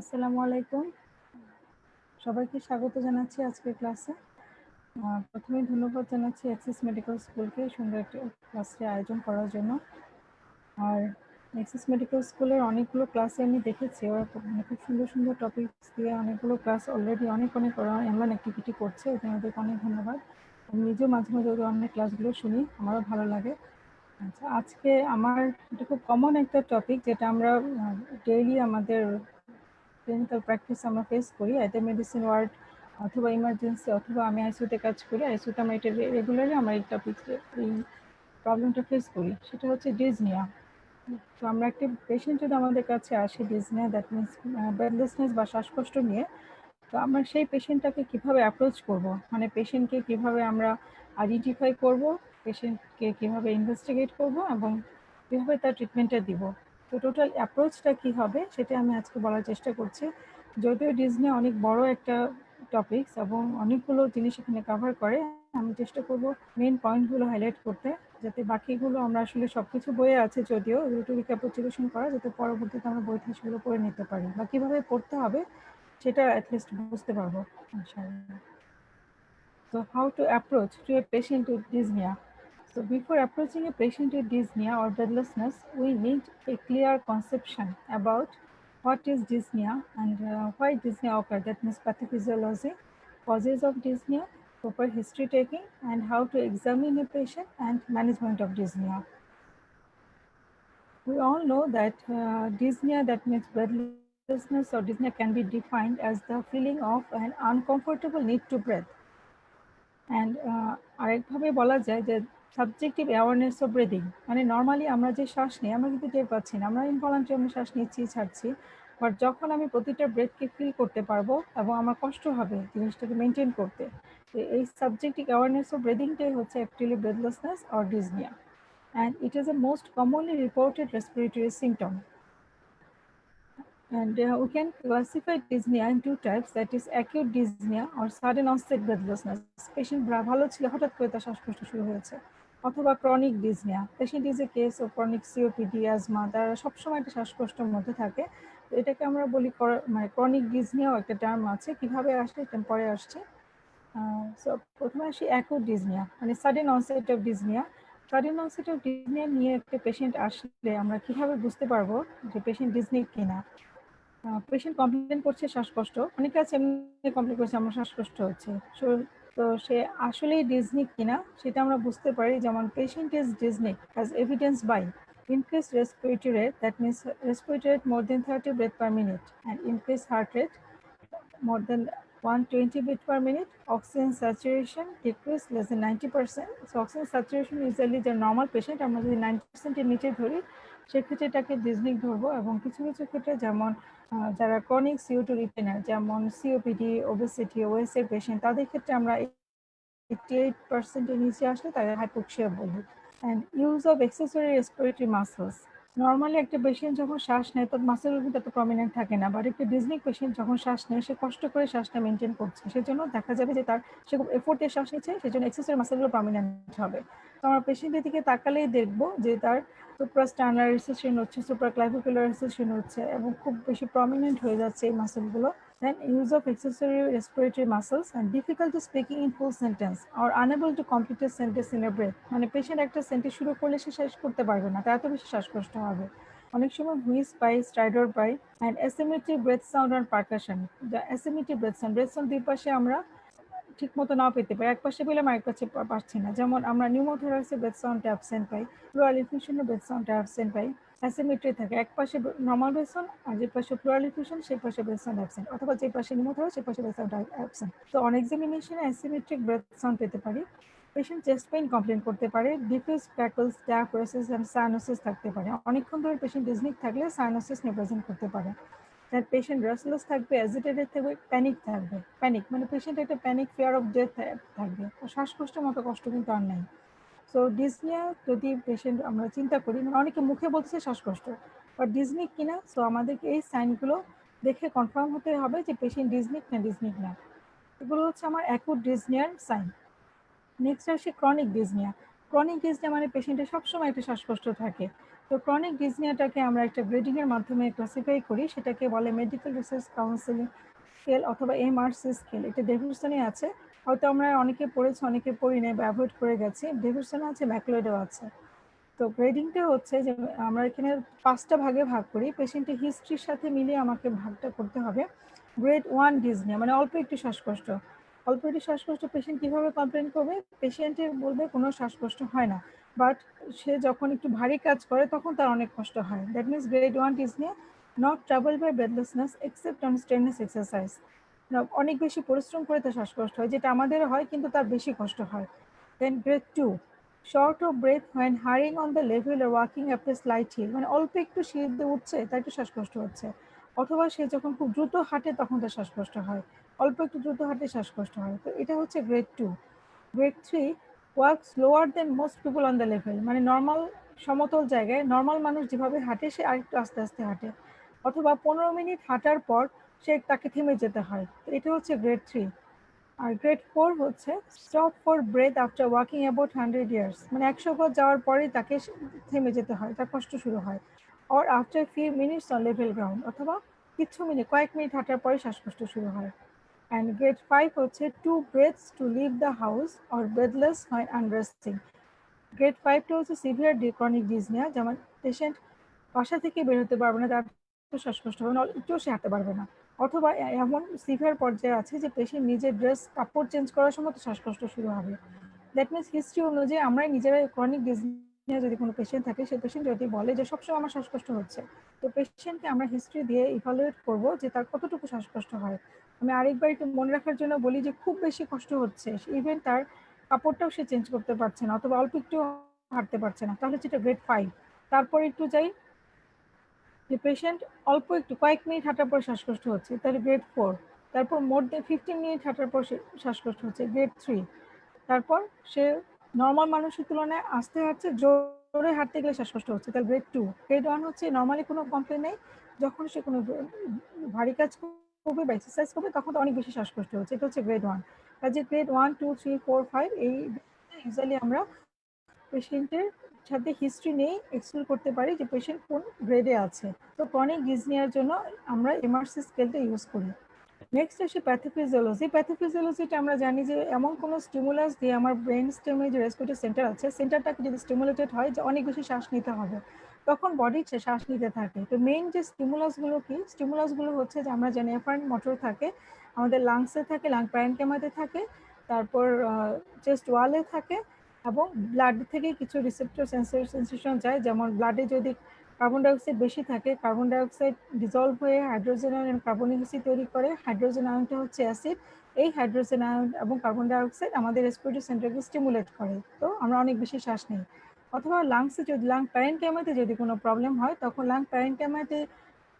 আসসালামু আলাইকুম, সবাইকে স্বাগত জানাচ্ছি আজকের ক্লাসে। প্রথমে ধন্যবাদ জানাচ্ছি অ্যাক্সিস মেডিকেল স্কুলকে সুন্দর একটা ক্লাসটি আয়োজন করার জন্য। আর অ্যাক্সিস মেডিকেল স্কুলের অনেকগুলো ক্লাসে আমি দেখেছি, ওরা খুব সুন্দর সুন্দর টপিকস দিয়ে অনেকগুলো ক্লাস অলরেডি অনেক ওরা অনলাইন অ্যাক্টিভিটি করছে, ওদের ওদেরকে অনেক ধন্যবাদ। আমি নিজেও মাঝে মাঝে ওদের অনেক ক্লাসগুলো শুনি, আমারও ভালো লাগে। আচ্ছা, আজকে আমার এটা খুব কমন একটা টপিক যেটা আমরা ডেইলি আমাদের ক্লিনিক্যাল প্র্যাকটিস আমরা ফেস করি, এতে মেডিসিন ওয়ার্ড অথবা ইমার্জেন্সি অথবা আমি আইসিইউতে কাজ করি, আইসিইউতে আমরা এটা রেগুলারলি আমরা এই এই প্রবলেমটা ফেস করি, সেটা হচ্ছে ডিজনিয়া। তো আমরা একটা পেশেন্ট যদি আমাদের কাছে আসে ডিজনিয়া, দ্যাট মিনস ব্রেথলেসনেস বা শ্বাসকষ্ট নিয়ে, তো আমরা সেই পেশেন্টটাকে কিভাবে অ্যাপ্রোচ করব, মানে পেশেন্টকে কিভাবে আমরা আইডেন্টিফাই করব, পেশেন্টকে কিভাবে ইনভেস্টিগেট করব এবং কিভাবে তার ট্রিটমেন্টটা দিব। তো টোটাল অ্যাপ্রোচটা কি হবে সেটা আমি আজকে বলার চেষ্টা করছি। যদিও ডিজনি অনেক বড় একটা টপিকস এবং অনেকগুলো জিনিস এখানে কভার করে, আমি চেষ্টা করব মেইন পয়েন্টগুলো হাইলাইট করতে, যাতে বাকিগুলো আমরা আসলে সবকিছু বইয়ে আছে যদিও একটু রিক্যাপিচুলেশন করা, যাতে পরবর্তীতে আমরা বই থেকে সেগুলো পড়ে নিতে পারি বা কিভাবে পড়তে হবে সেটা অ্যাটলিস্ট বুঝতে পারবো ইনশাআল্লাহ। So how to approach to a patient with dyspnea? So before approaching a patient with dyspnea or breathlessness, we need a clear conception about what is dyspnea and why dyspnea occurs. That means pathophysiology, causes of dyspnea, proper history taking, and how to examine a patient and management of dyspnea. We all know that dyspnea, that means breathlessness or dyspnea, can be defined as the feeling of an uncomfortable need to breathe. And আরেকভাবে বলা যায় যে subjective awareness of breathing, মানে normally আমরা যে শ্বাস নিই আমরা কিন্তু টের পাচ্ছি না, আমরা ইনভলান্টারি আমি শ্বাস নিচ্ছি ছাড়ছি, বাট যখন আমি প্রতিটা ব্রেথকে ফিল করতে পারবো এবং আমার কষ্ট হবে জিনিসটাকে মেনটেন করতে, তো এই সাবজেক্টিভ অ্যাওয়ারনেস অফ ব্রিদিংটাই হচ্ছে actually breathlessness or dyspnoea, and it is a most commonly reported respiratory symptom. And we can classify dyspnea in two types, that is acute dyspnea or sudden onset breathlessness. Patient ভালো ছিল হঠাৎ করে তার শ্বাসকষ্ট শুরু হয়েছে, অথবা chronic dyspnea. Patient is a case of chronic COPD, asthma, তারা সবসময় একটা শ্বাসকষ্টের মধ্যে থাকে, তো এটাকে আমরা বলি মানে chronic dyspnea একটা টার্ম আছে, কিভাবে আসে এটা পরে আসছে। সো প্রথমে আসি acute dyspnea, মানে sudden onset of dyspnea. Sudden onset of dyspnoea নিয়ে একটা পেশেন্ট আসলে আমরা কিভাবে বুঝতে পারবো যে পেশেন্ট ডিজনি কিনা। পেশেন্ট কমপ্লেন করছে শ্বাসকষ্ট, অনেকে আছে এমনি কমপ্লেন করছে আমার শ্বাসকষ্ট হচ্ছে, তো সে আসলেই ডিজনিক কিনা সেটা আমরা বুঝতে পারি, যেমন patient is dyspneic as evidence by increased respiratory rate, that means respiratory rate more than 30 breath per minute, and increased heart rate more than 120 beat per minute, oxygen saturation decreased less than 90%. So oxygen saturation usually যে normal patient আমরা যদি 90% এর নিচে ধরি সেক্ষেত্রে এটাকে ডিজনিক ধরবো, এবং কিছু কিছু ক্ষেত্রে যেমন যারা ক্রনিক CO2 রিটেনার যেমন সিওপিডি, ওবেসিটি, ওএস এর পেশেন্ট, তাদের ক্ষেত্রে আমরা 88% এর নিচে আসলে তাদের হাইপোক্সিয়া বলি। And use of accessory respiratory muscles, normally একটা পেশেন্ট যখন শ্বাস নেয় তার মাসেলগুলো কিন্তু এত প্রমিনেন্ট থাকে না, বাট একটা ডিজনিক পেশেন্ট যখন শ্বাস নেয় সে কষ্ট করে শ্বাসটা মেনটেন করছে, সেজন্য দেখা যাবে যে তার সে খুব এফোর্টে শ্বাস নিচ্ছে, সেজন্য এক্সেসরি মাসেলগুলো প্রমিনেন্ট হবে। তো আমরা পেশেন্টের দিকে তাকালেই দেখবো যে তার সুপ্রাস্টার্নাল রিসেসশন হচ্ছে, সুপ্রাক্লাভিকুলার রিসেসশন হচ্ছে এবং খুব বেশি প্রমিনেন্ট হয়ে যাচ্ছে এই মাসেলগুলো। Then use of accessory respiratory muscles and difficulty speaking in full sentence or unable to complete a sentence in a breath, মানে পেশেন্ট একটা সেন্টেন্স শুরু করলে সে শেষ করতে পারবে না, তার এত বেশি শ্বাসকষ্ট হবে। অনেক সময় হুইস পাই, স্ট্রাইডর পাই, অ্যান্ড অ্যাসিমেট্রিক ব্রেথ সাউন্ড আর পারকাশন। যা অ্যাসিমেট্রিক ব্রেথ সাউন্ড দুই পাশে আমরা ঠিক মতো নাও পেতে পারি, এক পাশে পেলে আরেক পাশে পাচ্ছি না, যেমন আমরা নিউমোথোরাক্সে ব্রেথ সাউন্ডটা অ্যাবসেন্ট পাই, প্লুরাল ইফিউশনে ব্রেথ সাউন্ডটা অ্যাবসেন্ট পাই, অ্যাসিমেট্রি থাকে, এক পাশে নর্মাল ব্রেথ সাউন্ড আর যে পাশে প্লুরাল ইফিউশন সেই পাশে ব্রেথ সাউন্ড অ্যাবসেন্ট, অথবা যে পাশে নিউমোথোরাক্স সেই পাশে ব্রেথ সাউন্ড অ্যাবসেন্ট। তো অন এক্সামিনেশনে অ্যাসিমেট্রিক ব্রেথ সাউন্ড পেতে পারি। পেশেন্ট চেস্ট পেইন কমপ্লেন করতে পারে, ডিফিউজ ক্র্যাকলস, ডায়াফোরেসিস অ্যান্ড সাইনোসিস থাকতে পারে, অনেকক্ষণ ধরে পেশেন্ট ডিজনিক থাকলে সাইনোসিস প্রেজেন্ট করতে পারে। তার পেশেন্ট রেস্টলেস থাকবে, অ্যাজিটেটেড থাকবে, প্যানিক থাকবে, প্যানিক মানে পেশেন্ট একটা প্যানিক ফিয়ার অফ ডেথ থাকবে, শ্বাসকষ্টের মতো কষ্ট কিন্তু আর নাই। সো ডিসনিয়া যদি পেশেন্ট আমরা চিন্তা করি, মানে অনেকে মুখে বলছে শ্বাসকষ্ট বাট ডিজনিক কিনা, সো আমাদেরকে এই সাইনগুলো দেখে কনফার্ম হতে হবে যে পেশেন্ট ডিজনিক না। এগুলো হচ্ছে আমার অ্যাকুট ডিজনিয়ার সাইন। নেক্সট আসে ক্রনিক ডিজনিয়া। ক্রনিক ডিজনিয়া মানে পেশেন্টের সবসময় একটা শ্বাসকষ্ট থাকে, তো ক্রনিক ডিসনিয়াটাকে আমরা একটা গ্রেডিং এর মাধ্যমে ক্লাসিফাই করি, সেটাকে বলে মেডিকেল রিসার্চ কাউন্সিলিং স্কেল অথবা এমআরসি স্কেল। এটা ডেভিডসনে আছে, হয়তো আমরা অনেকে পড়েছি অনেকে পড়ি নাই বা অ্যাভয়েড করে গেছি। ডেভিডসনে আছে, ম্যাকলোডেও আছে। তো গ্রেডিংটা হচ্ছে যে আমরা এখানে 5টা ভাগে ভাগ করি, পেশেন্টের হিস্ট্রির সাথে মিলিয়ে আমাকে ভাগটা করতে হবে। গ্রেড 1 ডিসনিয়া মানে অল্প একটু শ্বাসকষ্ট। অল্প একটু শ্বাসকষ্ট পেশেন্ট কীভাবে কমপ্লেন করবে? পেশেন্টের বলবে কোনো শ্বাসকষ্ট হয় না, বাট সে যখন একটু ভারী কাজ করে তখন তার অনেক কষ্ট হয়। That means grade 1 dyspnoea, not trouble by breathlessness except on strenuous exercise. অনেক বেশি পরিশ্রম করে তার শ্বাসকষ্ট হয়, যেটা আমাদেরও হয় কিন্তু তার বেশি কষ্ট হয়। Then grade 2, short of breath when hurrying on the level or walking up a slight hill, মানে অল্প একটু সিঁড়ি দিয়ে উঠছে তার একটু শ্বাসকষ্ট হচ্ছে, অথবা সে যখন খুব দ্রুত হাঁটে তখন তার শ্বাসকষ্ট হয়, অল্প একটু দ্রুত হাঁটে শ্বাসকষ্ট হয়। তো এটা হচ্ছে grade 2। Grade 3, walk slower than most people on the level, মানে নর্মাল সমতল জায়গায় নর্মাল মানুষ যেভাবে হাঁটে সে আরেকটু আস্তে আস্তে হাঁটে, অথবা 15 মিনিট হাঁটার পর তাকে থেমে যেতে হয়। তো এটা হচ্ছে গ্রেড 3। আর গ্রেড 4 হচ্ছে stop for breath after walking about 100 yards, মানে 100 গজ যাওয়ার পরেই তাকে থেমে যেতে হয়, তার কষ্ট শুরু হয়। Or after few minutes on level ground, অথবা কয়েক মিনিট হাঁটার পরে শ্বাসকষ্ট শুরু হয়। অ্যান্ড গ্রেড 5 হচ্ছে too breaths to leave the house or বেডলেস হয় আনরেস্টিং। গ্রেড 5টা হচ্ছে সিভিয়ার ক্রনিক ডিসনিয়া, যেমন পেশেন্ট বাসা থেকে বের হতে পারবে না, তার শ্বাসকষ্ট হবে না, একটুও সে হাঁটতে পারবে না, অথবা এমন সিভিয়ার পর্যায়ে আছে যে পেশেন্ট নিজের ড্রেস কাপড় চেঞ্জ করার সময় তো শ্বাসকষ্ট শুরু হবে। দ্যাট মিনস হিস্ট্রি অনুযায়ী আমরাই নিজেরাই ক্রনিক ডিসনিয়া যদি কোনো পেশেন্ট থাকে, সে পেশেন্ট যদি বলে যে সবসময় আমার শ্বাসকষ্ট হচ্ছে, তো পেশেন্টকে আমরা হিস্ট্রি দিয়ে ইভালুয়েট করব যে তার কতটুকু শ্বাসকষ্ট হয়। আমি আরেকবার একটু মনে রাখার জন্য বলি যে খুব বেশি কষ্ট হচ্ছে, ইভেন তার কাপড়টাও সে চেঞ্জ করতে পারছে না, অথবা অল্প একটু হাঁটতে পারছে না, তাহলে সেটা গ্রেড 5। তারপর একটু যাই যে পেশেন্ট অল্প একটু কয়েক মিনিট হাঁটার পর শ্বাসকষ্ট হচ্ছে, তাহলে গ্রেড 4। তারপর মোর দেন 15 মিনিট হাঁটার পর শ্বাসকষ্ট হচ্ছে, গ্রেড 3। তারপর সে নর্মাল মানুষের তুলনায় আস্তে হাঁটছে, জোরে হাঁটতে গেলে শ্বাসকষ্ট হচ্ছে, তাহলে গ্রেড 2। গ্রেড 1 হচ্ছে নর্মালি কোনো কমপ্লেন নেই, যখন সে কোনো ভারী কাজ করবে বা এক্সারসাইজ করবে তখন তো অনেক বেশি শ্বাসকষ্ট হচ্ছে, এটা হচ্ছে গ্রেড 1। কাজে গ্রেড 1, 2, 3, 4, 5 এই ইউজুয়ালি আমরা পেশেন্টের সাথে হিস্ট্রি নিয়েই এক্সপ্লেন করতে পারি যে পেশেন্ট কোন গ্রেডে আছে। তো ক্রনিক ডিসনিয়ার জন্য আমরা এমআরসি স্কেলটা ইউজ করি। নেক্সট আসে প্যাথোফিজিওলজি। প্যাথোফিজিওলজিটা আমরা জানি যে এমন কোনো স্টিমুলাস দিয়ে আমার ব্রেন স্টেমে যে রেসপিরেটরি সেন্টার আছে, সেন্টারটাকে যদি স্টিমুলেটেড হয় যে অনেক বেশি শ্বাস নিতে হবে, তখন বডি শ্বাস নিতে থাকে। তো মেইন যে স্টিমুলাসগুলো কি? স্টিমুলাসগুলো হচ্ছে যে আমরা জানি এফারেন্ট মোটর থাকে, আমাদের লাংসে থাকে, লাং প্যারেনকাইমাতে থাকে, তারপর চেস্ট ওয়ালে থাকে, এবং ব্লাড থেকে কিছু রিসেপ্টর সেন্সেশন যায়, যেমন ব্লাডে যদি কার্বন ডাইঅক্সাইড বেশি থাকে, কার্বন ডাইঅক্সাইড ডিজলভ হয়ে হাইড্রোজেন আয়ন কার্বনিক অ্যাসিড তৈরি করে, হাইড্রোজেন আয়নটা হচ্ছে অ্যাসিড। এই হাইড্রোজেন আয়ন এবং কার্বন ডাইঅক্সাইড আমাদের রেসপিরেটরি সেন্টারকে স্টিমুলেট করে, তো আমরা অনেক বেশি শ্বাস নিই। অথবা লাংসে যদি লাং প্যারেনকাইমাতে যদি কোনো প্রবলেম হয়, তখন লাং প্যারেনকাইমাতে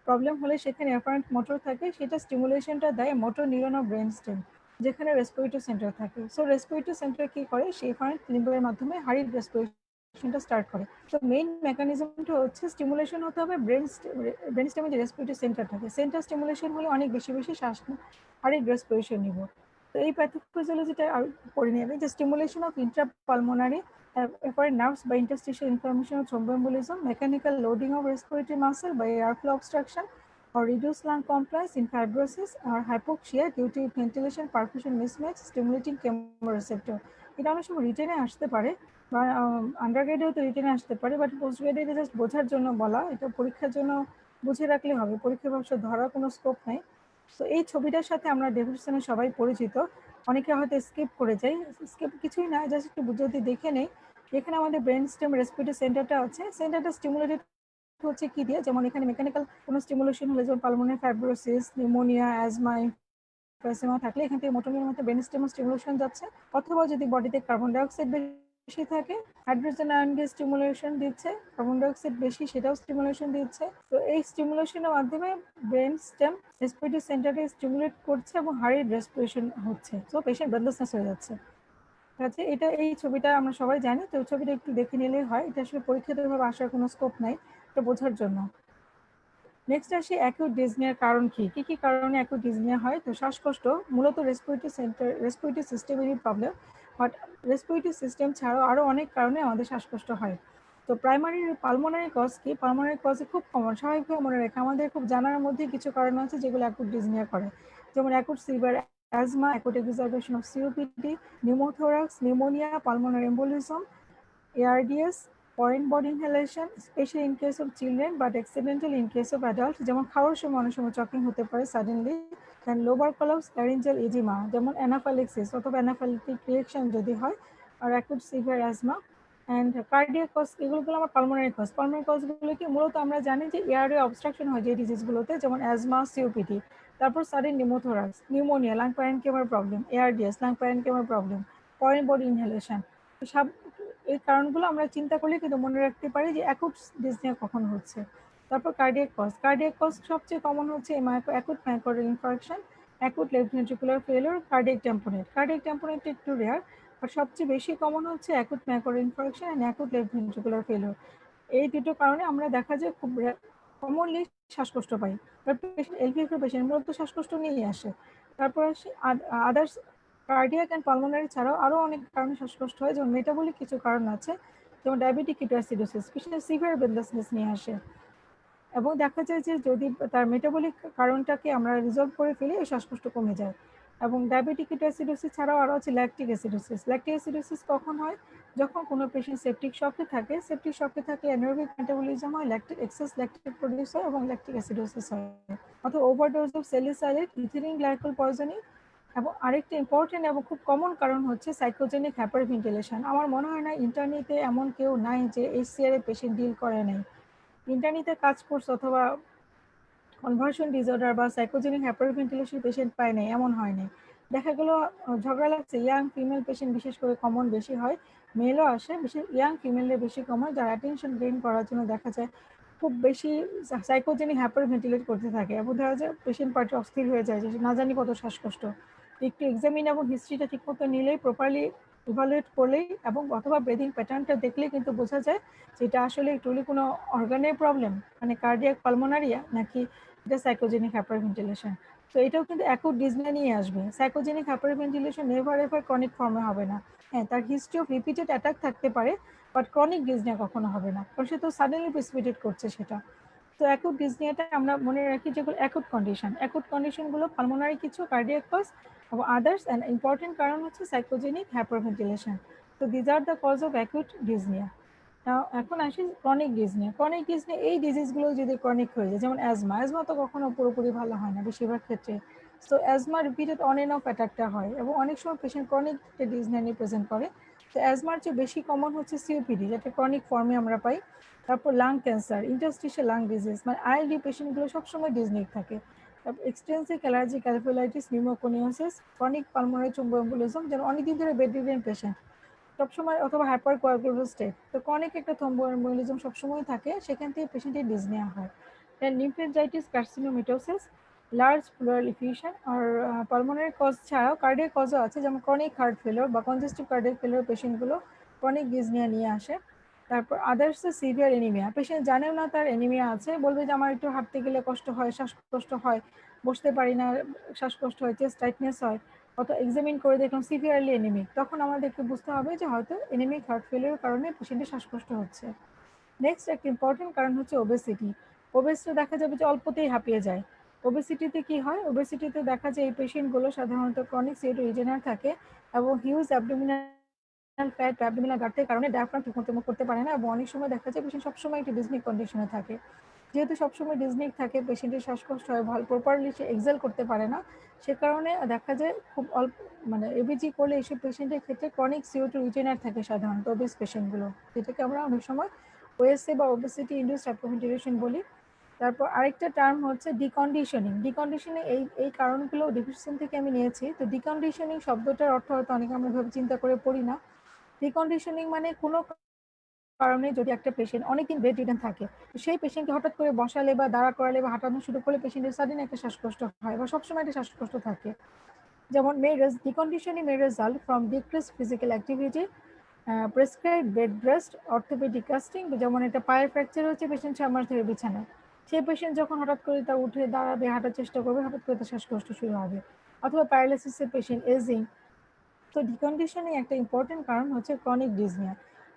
প্রবলেম হলে সেখানে অ্যাপারেন্ট মোটর থাকে, সেটা স্টিমুলেশনটা দেয় motor neuron of brain stem, যেখানে রেসপিরেটরি সেন্টার থাকে। সো রেসপিরেটরি সেন্টার কি করে, সেই এফারেন্ট লিম্বের মাধ্যমে হাড়ির রেসপিরেশনটা স্টার্ট করে। তো মেইন মেকানিজমটা হচ্ছে স্টিমুলেশন হতে হবে ব্রেন স্টেমে যে রেসপিরেটরি সেন্টার থাকে, সেন্টার স্টিমুলেশন হলে অনেক বেশি বেশি শ্বাস হাড়ির রেসপিরেশন নিব। তো এই প্যাথোফিজিওলজিটা পড়ে নেবে যে stimulation of intrapulmonary afferent nerves by interstitial inflammation or thromboembolism, mechanical loading of respiratory muscle by airflow obstruction, or reduced lung compliance in fibrosis or hypoxia due to ventilation perfusion mismatch stimulating chemoreceptor. এটা অনেক সময় রিটেনে আসতে পারে বা আন্ডারগ্রেডেও তো রিটেনে আসতে পারে, but post গ্রেডে এটা জাস্ট বোঝার জন্য বলা, এটা পরীক্ষার জন্য বুঝে রাখলে হবে, পরীক্ষা ব্যবসা ধরার কোনো স্কোপ নেই। তো এই ছবিটার সাথে আমরা ডেভিডসনে সবাই পরিচিত, অনেকে হয়তো স্কিপ করে যাই, স্কিপ কিছুই না, জাস্ট একটু যদি দেখে নেই, এখানে আমাদের ব্রেন স্টেম রেসপিরেটরি সেন্টারটা আছে, সেন্টারটা স্টিমুলেটেড হচ্ছে কি দিয়ে, যেমন এখানে মেকানিক্যাল কোনো স্টিমুলেশন হলে, যেমন pulmonary fibrosis, pneumonia, asthma, emphysema থাকলে এখান থেকে মোটর নিউরনের মধ্যে ব্রেন স্টেমে স্টিমুলেশন যাচ্ছে, অথবা যদি বডিতে কার্বন ডাইঅক্সাইড বেশি থাকে, হাইড্রোজেন আয়ন দিয়ে স্টিমুলেশন দিচ্ছে, কার্বন ডাইঅক্সাইড বেশি সেটাও স্টিমুলেশন দিচ্ছে। তো এই স্টিমুলেশনের মাধ্যমে ব্রেন স্টেম রেসপিরেটরি সেন্টারকে স্টিমুলেট করছে এবং হার্টের রেসপিরেশন হচ্ছে, তো পেশেন্ট ব্রেথলেসনেস হয়ে যাচ্ছে। আচ্ছা, এটা এই ছবিটা আমরা সবাই জানি, তো ছবিটা একটু দেখে নিলেই হয়, এটা আসলে পরীক্ষাগতভাবে আসার কোনো স্কোপ নাই, এটা বোঝার জন্য। নেক্সট আসি অ্যাকিউট ডিসনিয়ার কারণ কি কি কারণে অ্যাকিউট ডিসনিয়া হয়। তো শ্বাসকষ্ট মূলত রেসপিরেটরি সিস্টেমেরই প্রবলেম, বাট রেসপিরেটরি সিস্টেম ছাড়াও আরও অনেক কারণে আমাদের শ্বাসকষ্ট হয়। তো প্রাইমারি পালমোনারি কজ কি? পালমোনারি কজে খুব কমন, স্বাভাবিকভাবে মনে রাখে আমাদের খুব জানার মধ্যে কিছু কারণ আছে যেগুলো অ্যাকুট ডিসনিয়া করে, যেমন acute severe asthma, acute exacerbation of COPD, pneumothorax, pneumonia, pulmonary embolism, ARDS, foreign body inhalation, especially in case of children, but accidental in case of adults, যেমন খাওয়ার সময় অনেক সময় চকিং হতে পারে suddenly, then lobar collapse, laryngeal edema, যেমন anaphylaxis অথবা anaphylactic reaction যদি হয়, আর acute severe asthma and cardiac cause, এগুলো আমার পালমোনারি কজ। পালমোনারি কজগুলো কি মূলত আমরা জানি যে এয়ারওয়ে অবস্ট্রাকশন হয় যে ডিজিজগুলোতে, যেমন অ্যাজমা, সিওপিডি, তারপর সাডেন নিউমোথোরাক্স, নিউমোনিয়া, লাং প্যারেনকিমার প্রবলেম, ARDS, লাং প্যারেনকিমার প্রবলেম, ফরেন বডি ইনহেলেশন। এই কারণগুলো আমরা চিন্তা করলে কিন্তু মনে রাখতে পারি যে অ্যাকুট ডিসনিয়া কখন হচ্ছে। তারপর কার্ডিয়াক কজ, কার্ডিয়াক কজ সবচেয়ে কমন হচ্ছে acute myocardial infarction, acute left ventricular failure, cardiac tamponade. Cardiac tamponade একটু রেয়ার, আর সবচেয়ে বেশি কমন হচ্ছে acute myocardial infarction and acute left ventricular failure. এই দুটো কারণে আমরা দেখা যায় খুব কমনলি শ্বাসকষ্ট পাই। এলভিএফ এর পেশেন্ট মূলত শ্বাসকষ্ট নিয়েই আসে। তারপর আসে আদার্স কার্ডিয়াক অ্যান্ড পালমোনারি ছাড়াও আরও অনেক কারণে শ্বাসকষ্ট হয়, যেমন মেটাবলিক কিছু কারণ আছে, যেমন diabetic ketoacidosis, patient severe breathlessness নিয়ে আসে, এবং দেখা যায় যে যদি তার মেটাবলিক কারণটাকে আমরা রিজলভ করে ফেলি এই শ্বাসকষ্ট কমে যায়। এবং ডায়াবেটিক কিটোঅ্যাসিডোসিস ছাড়াও আরও আছে ল্যাকটিক অ্যাসিডোসিস। ল্যাকটিক অ্যাসিডোসিস কখন হয়? যখন কোনো পেশেন্ট সেপটিক শকে থাকে, সেপটিক শকে থাকলে অ্যানারোবিক মেটাবলিজম হয়, ল্যাকটিক এক্সেস ল্যাকটিক প্রডিউস হয় এবং ল্যাকটিক অ্যাসিডোসিস হয়, অথবা overdose of salicylate, ethylene glycol poisoning. এবং আরেকটা ইম্পর্টেন্ট এবং খুব কমন কারণ হচ্ছে সাইকোজেনিক হাইপারভেন্টিলেশন। আমার মনে হয় না ইন্টারনেটে এমন কেউ নাই যে HCR এর পেশেন্ট ডিল করে নাই। ইন্টারনেটে কাজ করছে অথবা কনভার্সন ডিসঅর্ডার বা সাইকোজেনিক হাইপারভেন্টিলেশন পেশেন্ট পায় নাই এমন হয় নাই। দেখা গেল ঝগড়া লাগছে, ইয়াং ফিমেল পেশেন্ট বিশেষ করে কমন বেশি হয়, মেলও আসে, বিশেষ ইয়াং ফিমেলের বেশি কমন, যারা অ্যাটেনশন গেইন করার জন্য দেখা যায় খুব বেশি সাইকোজেনিক হাইপারভেন্টিলেট করতে থাকে, এবং দেখা যায় পেশেন্ট পার্টি অস্থির হয়ে যায় যে না জানি কত শ্বাসকষ্ট। একটু এক্সামিন এবং হিস্ট্রিটা ঠিকমতো নিলেই, প্রপারলি ইভালুয়েট করলেই এবং অথবা ব্রিদিং প্যাটার্নটা দেখলেই কিন্তু বোঝা যায় যে এটা আসলে টুলি কোনো অর্গানের প্রবলেম, মানে কার্ডিয়াক পালমোনারিয়া, নাকি এটা সাইকোজেনিক হাইপারভেন্টিলেশন। তো এটাও কিন্তু অ্যাকুট ডিসনিয়া নিয়ে আসবে। Psychogenic hyperventilation never ever chronic ফর্মে হবে না। হ্যাঁ, তার হিস্ট্রি অফ রিপিটেড অ্যাটাক থাকতে পারে, বাট ক্রনিক ডিসনিয়া কখনো হবে না, কারণ সে তো সাডেনলি প্রেসিপিটেট করছে সেটা। তো অ্যাকুট ডিসনিয়াটা আমরা মনে রাখি যেগুলো অ্যাকুট কন্ডিশন। অ্যাকুট কন্ডিশনগুলো পালমোনারি কিছু, কার্ডিয়াক কজ এবং আদার্স, অ্যান্ড ইম্পর্টেন্ট কারণ হচ্ছে সাইকোজেনিক হাইপারভেন্টিলেশন। তো these are the cause of acute dyspnoea. এখন আসি ক্রনিক ডিসনিয়া। ক্রনিক ডিসনিয়া এই ডিজিজগুলো যদি ক্রনিক হয়ে যায়, যেমন অ্যাজমা, অ্যাজমা তো কখনো পুরোপুরি ভালো হয় না বেশিরভাগ ক্ষেত্রে। So asthma repeated on and off অ্যাটাকটা হয়, এবং অনেক সময় পেশেন্ট ক্রনিক ডিসনিয়া নিয়ে প্রেজেন্ট করে। তো অ্যাজমার চেয়ে বেশি কমন হচ্ছে সিওপিডি, যেটা ক্রনিক ফর্মে আমরা পাই। তারপর lung cancer, interstitial lung disease, মানে আইএলডি পেশেন্টগুলো সবসময় ডিসনিক থাকে। তারপর extensive allergic alveolitis, pneumoconiosis, chronic pulmonary thromboembolism, যেন অনেকদিন ধরে বেডরিডেন পেশেন্ট সবসময়, অথবা হাইপার কোয়াগুলার স্টেট। তো ক্রনিক একটা থ্রম্বোএম্বোলিজম সবসময় থাকে, সেখান থেকে পেশেন্টের ডিসনিয়া হয়। Then lymphangitis, carcinomatosis, large pleural effusion. আর পালমোনারি কজ ছাড়াও কার্ডিয়াক কজও আছে, যেমন ক্রনিক হার্ট ফেলিওর বা কনজেস্টিভ কার্ডিয়াক ফেলিওর পেশেন্টগুলো ক্রনিক ডিসনিয়া নিয়ে আসে। তারপর আদার্স সিভিয়ার এনিমিয়া, পেশেন্ট জানেও না তার এনিমিয়া আছে, বলবে যে আমার একটু হাঁটতে গেলে কষ্ট হয়, শ্বাসকষ্ট হয়, বসতে পারি না, শ্বাসকষ্ট হয়, চেস্ট টাইটনেস হয়, অত এক্সামিন করে দেখলাম সিভিয়ারলি এনিমিক, তখন আমাদেরকে বুঝতে হবে যে হয়তো এনিমিক হার্ট ফেলিওর কারণে পেশেন্টের শ্বাসকষ্ট হচ্ছে। নেক্সট একটা ইম্পর্টেন্ট কারণ হচ্ছে ওবেসিটি। ওবেসিটি দেখা যাবে যে অল্পতেই হাঁপিয়ে যায়। ওবেসিটিতে কি হয়? ওবেসিটিতে দেখা যায় এই পেশেন্টগুলো সাধারণত ক্রনিক সিওটো রিজেনার থাকে, এবং হিউজ অ্যাবডোমিনাল ফ্যাট, অ্যাবডোমিনাল গাটের কারণে ডায়াফ্রাম ঠিকমতো মুভ করতে পারে না, এবং অনেক সময় দেখা যায় পেশেন্ট সবসময় একটি ডিসনিক কন্ডিশনে থাকে। যেহেতু সবসময় ডিসনিক থাকে, পেশেন্টের শ্বাসকষ্ট হয়, ভালো প্রপারলি সে এক্সেল করতে পারে না, সে কারণে দেখা যায় খুব অল্প, মানে এবিজি করলে এইসব পেশেন্টের ক্ষেত্রে ক্রনিক সিওটো রিজেনার থাকে সাধারণত ওবেস পেশেন্টগুলো, যেটাকে আমরা অনেক সময় ওএসএ বা ওবেসিটি ইনডিউসড হাইপোভেন্টিলেশন বলি। তারপর আরেকটা টার্ম হচ্ছে ডিকন্ডিশনিং। ডিকন্ডিশনিং এই কারণগুলো ডিফিশিয়েশন থেকে আমি নিয়েছি। তো ডিকন্ডিশনিং শব্দটার অর্থ হয়তো অনেকে আমরা ভাবে চিন্তা করে পড়ি না। ডিকন্ডিশনিং মানে কোনো কারণে যদি একটা পেশেন্ট অনেকদিন বেড রিডেন থাকে, তো সেই পেশেন্টকে হঠাৎ করে বসালে বা দাঁড়া করালে বা হাঁটানো শুরু করলে পেশেন্টের সাডেন একটা শ্বাসকষ্ট হয় বা সবসময় একটা শ্বাসকষ্ট থাকে। যেমন deconditioning may result from decreased physical activity, prescribe bed rest, orthopaedic casting, যেমন একটা পায়ের ফ্র্যাকচার হচ্ছে, পেশেন্ট 6 মাস ধরে বিছানায়, সেই পেশেন্ট যখন হঠাৎ করে তা উঠে দাঁড়াবে, হাঁটার চেষ্টা করবে, হঠাৎ করে তার শ্বাসকষ্ট শুরু হবে। অথবা প্যারালাইসিসের পেশেন্ট, এজিং। তো ডিকন্ডিশনিং একটা ইম্পর্টেন্ট কারণ হচ্ছে ক্রনিক ডিসনিয়া।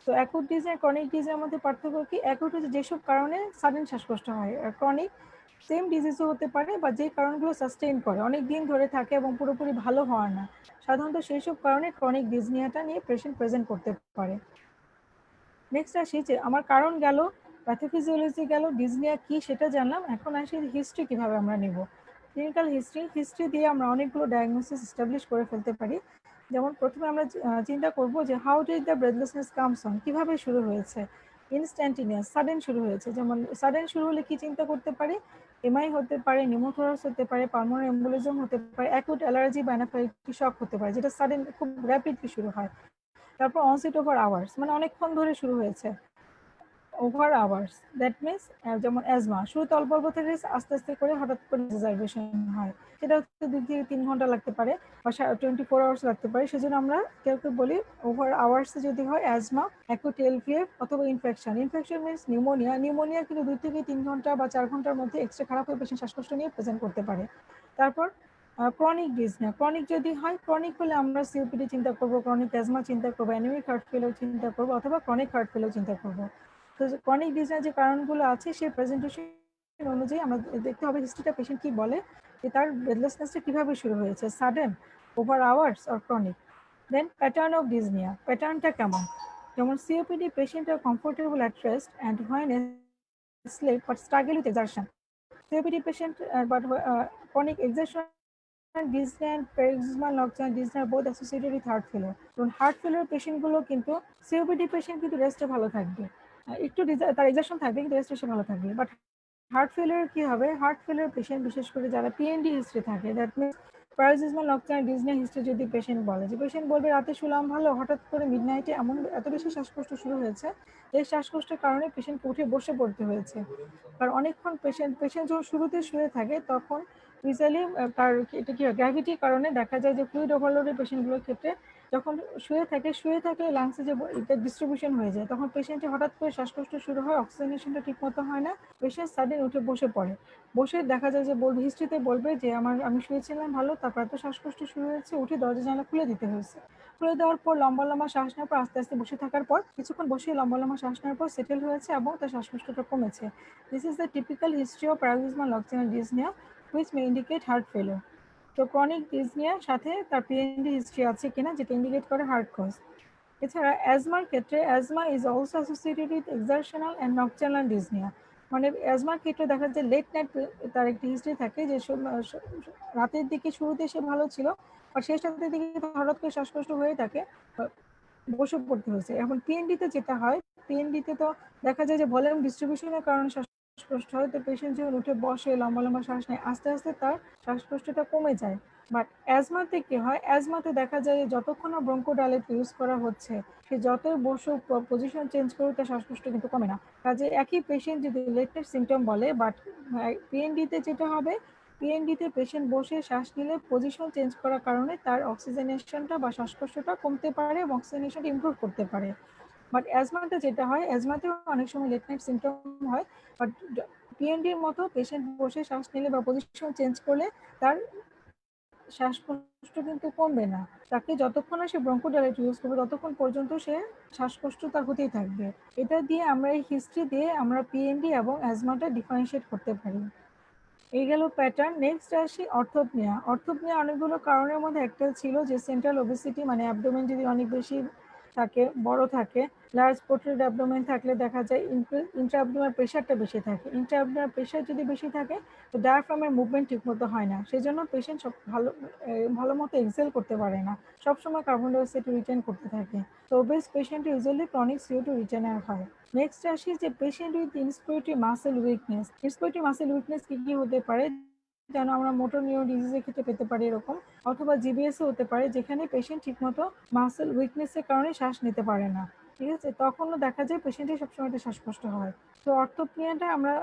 তো অ্যাকুট ডিজিজ আর ক্রনিক ডিজিজের মধ্যে পার্থক্য কি? অ্যাকুট হচ্ছে যেসব কারণে সাডেন শ্বাসকষ্ট হয়, আর ক্রনিক সেম ডিজিজও হতে পারে বা যে কারণগুলো সাস্টেইন করে অনেক দিন ধরে থাকে এবং পুরোপুরি ভালো হওয়ার না, সাধারণত সেই সব কারণে ক্রনিক ডিজনিয়াটা নিয়ে পেশেন্ট প্রেজেন্ট করতে পারে। নেক্সট আসি যে আমার কারণ গেল, প্যাথোফিজিওলজি গেল, ডিজনিয়া কি সেটা জানলাম। এখন আসি হিস্ট্রি কিভাবে আমরা নেব। ক্লিনিক্যাল হিস্ট্রি দিয়ে আমরা অনেকগুলো ডায়াগনোসিস এস্টাবলিশ করে ফেলতে পারি। যেমন প্রথমে আমরা চিন্তা করব যে how did the breathlessness comes on, কিভাবে শুরু হয়েছে। ইনস্ট্যান্টিনিয়াস, সাডেন শুরু হয়েছে। যেমন সাডেন শুরু হলে কি চিন্তা করতে পারি? এমআই হতে পারে, নিউমোথোরাক্স হতে পারে, পালমোনারি এম্বোলিজম হতে পারে, অ্যাকুট অ্যালার্জি বা অ্যানাফিলাক্টিক শক হতে পারে, যেটা সাডেন খুব র্যাপিডলি শুরু হয়। তারপর অনসেট ওভার আওয়ার্স, মানে অনেকক্ষণ ধরে শুরু হয়েছে। ওভার আওয়ার্স, দ্যাট মিনস যেমন অ্যাজমা শুরুতে অল্প অল্প থেকে আস্তে আস্তে করে হঠাৎ করে রিজার্ভেশন হয়, সেটা হচ্ছে 2 থেকে 3 ঘন্টা লাগতে পারে বা 24 আওয়ার্স লাগতে পারে। সেজন্য আমরা কেউ কেউ বলি ওভার আওয়ার্সে যদি হয় অ্যাজমা, অ্যাকুট এলভিএফ অথবা infection. Infection means pneumonia. Pneumonia কিন্তু 2 থেকে 3 ঘন্টা বা 4 ঘন্টার মধ্যে এক্সরে খারাপ হয়ে পেশেন্ট শ্বাসকষ্ট নিয়ে প্রেজেন্ট করতে পারে। তারপর ক্রনিক ডিজনিয়া, ক্রনিক যদি হয়, ক্রনিক হলে আমরা সিওপিডি চিন্তা করবো, ক্রনিক অ্যাজমা চিন্তা করবো, অ্যানিমিক হার্ট ফেলিওর চিন্তা করবো অথবা ক্রনিক হার্ট ফেলিওর চিন্তা করবো। তো ক্রনিক ডিজনিয়ার যে কারণগুলো আছে সেই প্রেজেন্টেশন অনুযায়ী আমরা দেখতে হবে হিস্ট্রিটা পেশেন্ট কি বলে, যে তার ব্রেথলেসনেসটা কিভাবে শুরু হয়েছে, sudden, over hours or chronic. Then pattern of dyspnoea, প্যাটার্নটা কেমন। যেমন COPD patient are comfortable at rest and when asleep but struggle with exertion. COPD patient but chronic exertion dyspnea and paroxysmal nocturnal dyspnea are both associated with heart failure. তো heart failure পেশেন্টগুলো কিন্তু, COPD patient কিন্তু রেস্টে ভালো থাকবে, একটু তার exertion থাকবে কিন্তু রেস্টে সে ভালো থাকবে। বাট হার্ট ফেলিওর কি হবে, হার্ট ফেলিওর পেশেন্ট বিশেষ করে যারা পিএনডি হিস্ট্রি থাকে, that means paroxysmal nocturnal dyspnoea history যদি পেশেন্ট বলে, যে পেশেন্ট বলবে রাতে শুলাম ভালো, হঠাৎ করে মিডনাইটে এমন এত বেশি শ্বাসকষ্ট শুরু হয়েছে, এই শ্বাসকষ্টের কারণে পেশেন্টকে উঠে বসে পড়তে হয়েছে। কারণ অনেকক্ষণ পেশেন্ট যখন শুরুতে শুয়ে থাকে তখন ইউজুয়ালি তার এটা কি হয়, গ্র্যাভিটির কারণে দেখা যায় যে ফ্লুইড ওভারলোডের পেশেন্টগুলোর ক্ষেত্রে যখন শুয়ে থাকলে লাংসে যে এটা ডিস্ট্রিবিউশন হয়ে যায়, তখন পেশেন্টের হঠাৎ করে শ্বাসকষ্ট শুরু হয়, অক্সিজেনেশনটা ঠিক মতো হয় না, পেশেন্ট সাডেন উঠে বসে পড়ে। বসে দেখা যায় যে বলবে, হিস্ট্রিতে বলবে যে আমি শুয়েছিলাম ভালো, তারপর এত শ্বাসকষ্ট শুরু হয়েছে, উঠে দরজা জানলা খুলে দিতে হয়েছে। খুলে দেওয়ার পর লম্বা লম্বা শ্বাস নেওয়ার পর আস্তে আস্তে বসে থাকার পর কিছুক্ষণ বসে লম্বা লম্বা শ্বাস নেওয়ার পর সেটেল হয়েছে এবং তার শ্বাসকষ্টটা কমেছে। This is the typical history of paroxysmal nocturnal dyspnoea which may indicate heart failure. তো ক্রনিক ডিসনিয়ার সাথে তার পিএনডি হিস্ট্রি আছে কিনা যেটা ইন্ডিকেট করে হার্ট কজ। এছাড়া অ্যাজমার ক্ষেত্রে asthma is also associated with exertional and nocturnal dyspnoea. মানে অ্যাজমার ক্ষেত্রে দেখা যায় লেট নাইট তার একটি হিস্ট্রি থাকে, যে রাতের দিকে শুরুতে সে ভালো ছিল আর শেষ রাতের দিকে হঠাৎ করে শ্বাসকষ্ট হয়ে থাকে, বসে পড়তে হয়েছে। এখন পিএনডিতে যেটা হয়, পিএনডিতে তো দেখা যায় যে ভলিউম ডিস্ট্রিবিউশনের কারণে শ্বাসকষ্ট হয়, তো পেশেন্ট যখন উঠে বসে লম্বা লম্বা শ্বাস নেয় আস্তে আস্তে তার শ্বাসকষ্টটা কমে যায়। বাট অ্যাজমাতে কি হয়, অ্যাজমাতে দেখা যায় যতক্ষণ না ব্রঙ্কোডাইলেট ইউজ করা হচ্ছে, সে যতই বসুক পজিশন চেঞ্জ করুক তার শ্বাসকষ্ট কিন্তু কমে না। কাজে একই পেশেন্ট যদি লেটেস্ট সিমটম বলে, বাট পিএনডিতে যেটা হবে, পিএনডিতে পেশেন্ট বসে শ্বাস নিলে পজিশন চেঞ্জ করার কারণে তার অক্সিজেনেশনটা বা শ্বাসকষ্টটা কমতে পারে এবং অক্সিজেনেশনটা ইমপ্রুভ করতে পারে। বাট অ্যাজমাতে যেটা হয়, অ্যাজমাতেও অনেক সময় লেট নাইট সিমটম হয়, বাট পিএনডির মতো পেশেন্ট বসে শ্বাস নিলে বা পজিশন চেঞ্জ করলে তার শ্বাসকষ্ট কিন্তু কমবে না। তাকে যতক্ষণ না সে ব্রঙ্কোডাইলেট ইউজ করবে ততক্ষণ পর্যন্ত সে শ্বাসকষ্ট তার হতেই থাকবে। এটা দিয়ে আমরা এই হিস্ট্রি দিয়ে আমরা পিএনডি এবং অ্যাজমাটা ডিফারেন্সিয়েট করতে পারি। এই গেল প্যাটার্ন। নেক্সট আসি অর্থোপনিয়া। অর্থোপনিয়া অনেকগুলো কারণের মধ্যে একটা ছিল যে সেন্ট্রাল ওবেসিটি, মানে অ্যাবডোমেন যদি অনেক বেশি থাকে, বড় থাকে, লার্জ পোর্ট্রেট অ্যাবডোমেন থাকলে দেখা যায় ইন্ট্রাঅ্যাবডোমিনাল প্রেশারটা বেশি থাকে। ইন্ট্রাঅ্যাবডোমিনাল প্রেশার যদি বেশি থাকে তো ডায়াফ্রামের মুভমেন্ট ঠিকমতো হয় না, সেই জন্য পেশেন্ট সব ভালো মতো এক্সেল করতে পারে না, সবসময় কার্বন ডাইঅক্সাইড রিটার্ন করতে থাকে। তো obese patient usually chronic CO2 returner হয়। নেক্সট আসি যে patient with inspiratory muscle weakness. Inspiratory muscle weakness কি কি হতে পারে, যেন আমরা মোটর নিউরন ডিজিজের ক্ষেত্রে পেতে পারি এরকম, অথবা জিবিএসও হতে পারে, যেখানে পেশেন্ট ঠিকমতো মাসেল উইকনেসের কারণে শ্বাস নিতে পারে না। ঠিক আছে, তখনও দেখা যায় পেশেন্টের সবসময় একটা শ্বাসকষ্ট হয়। তো অর্থোপনিয়াটা আমরা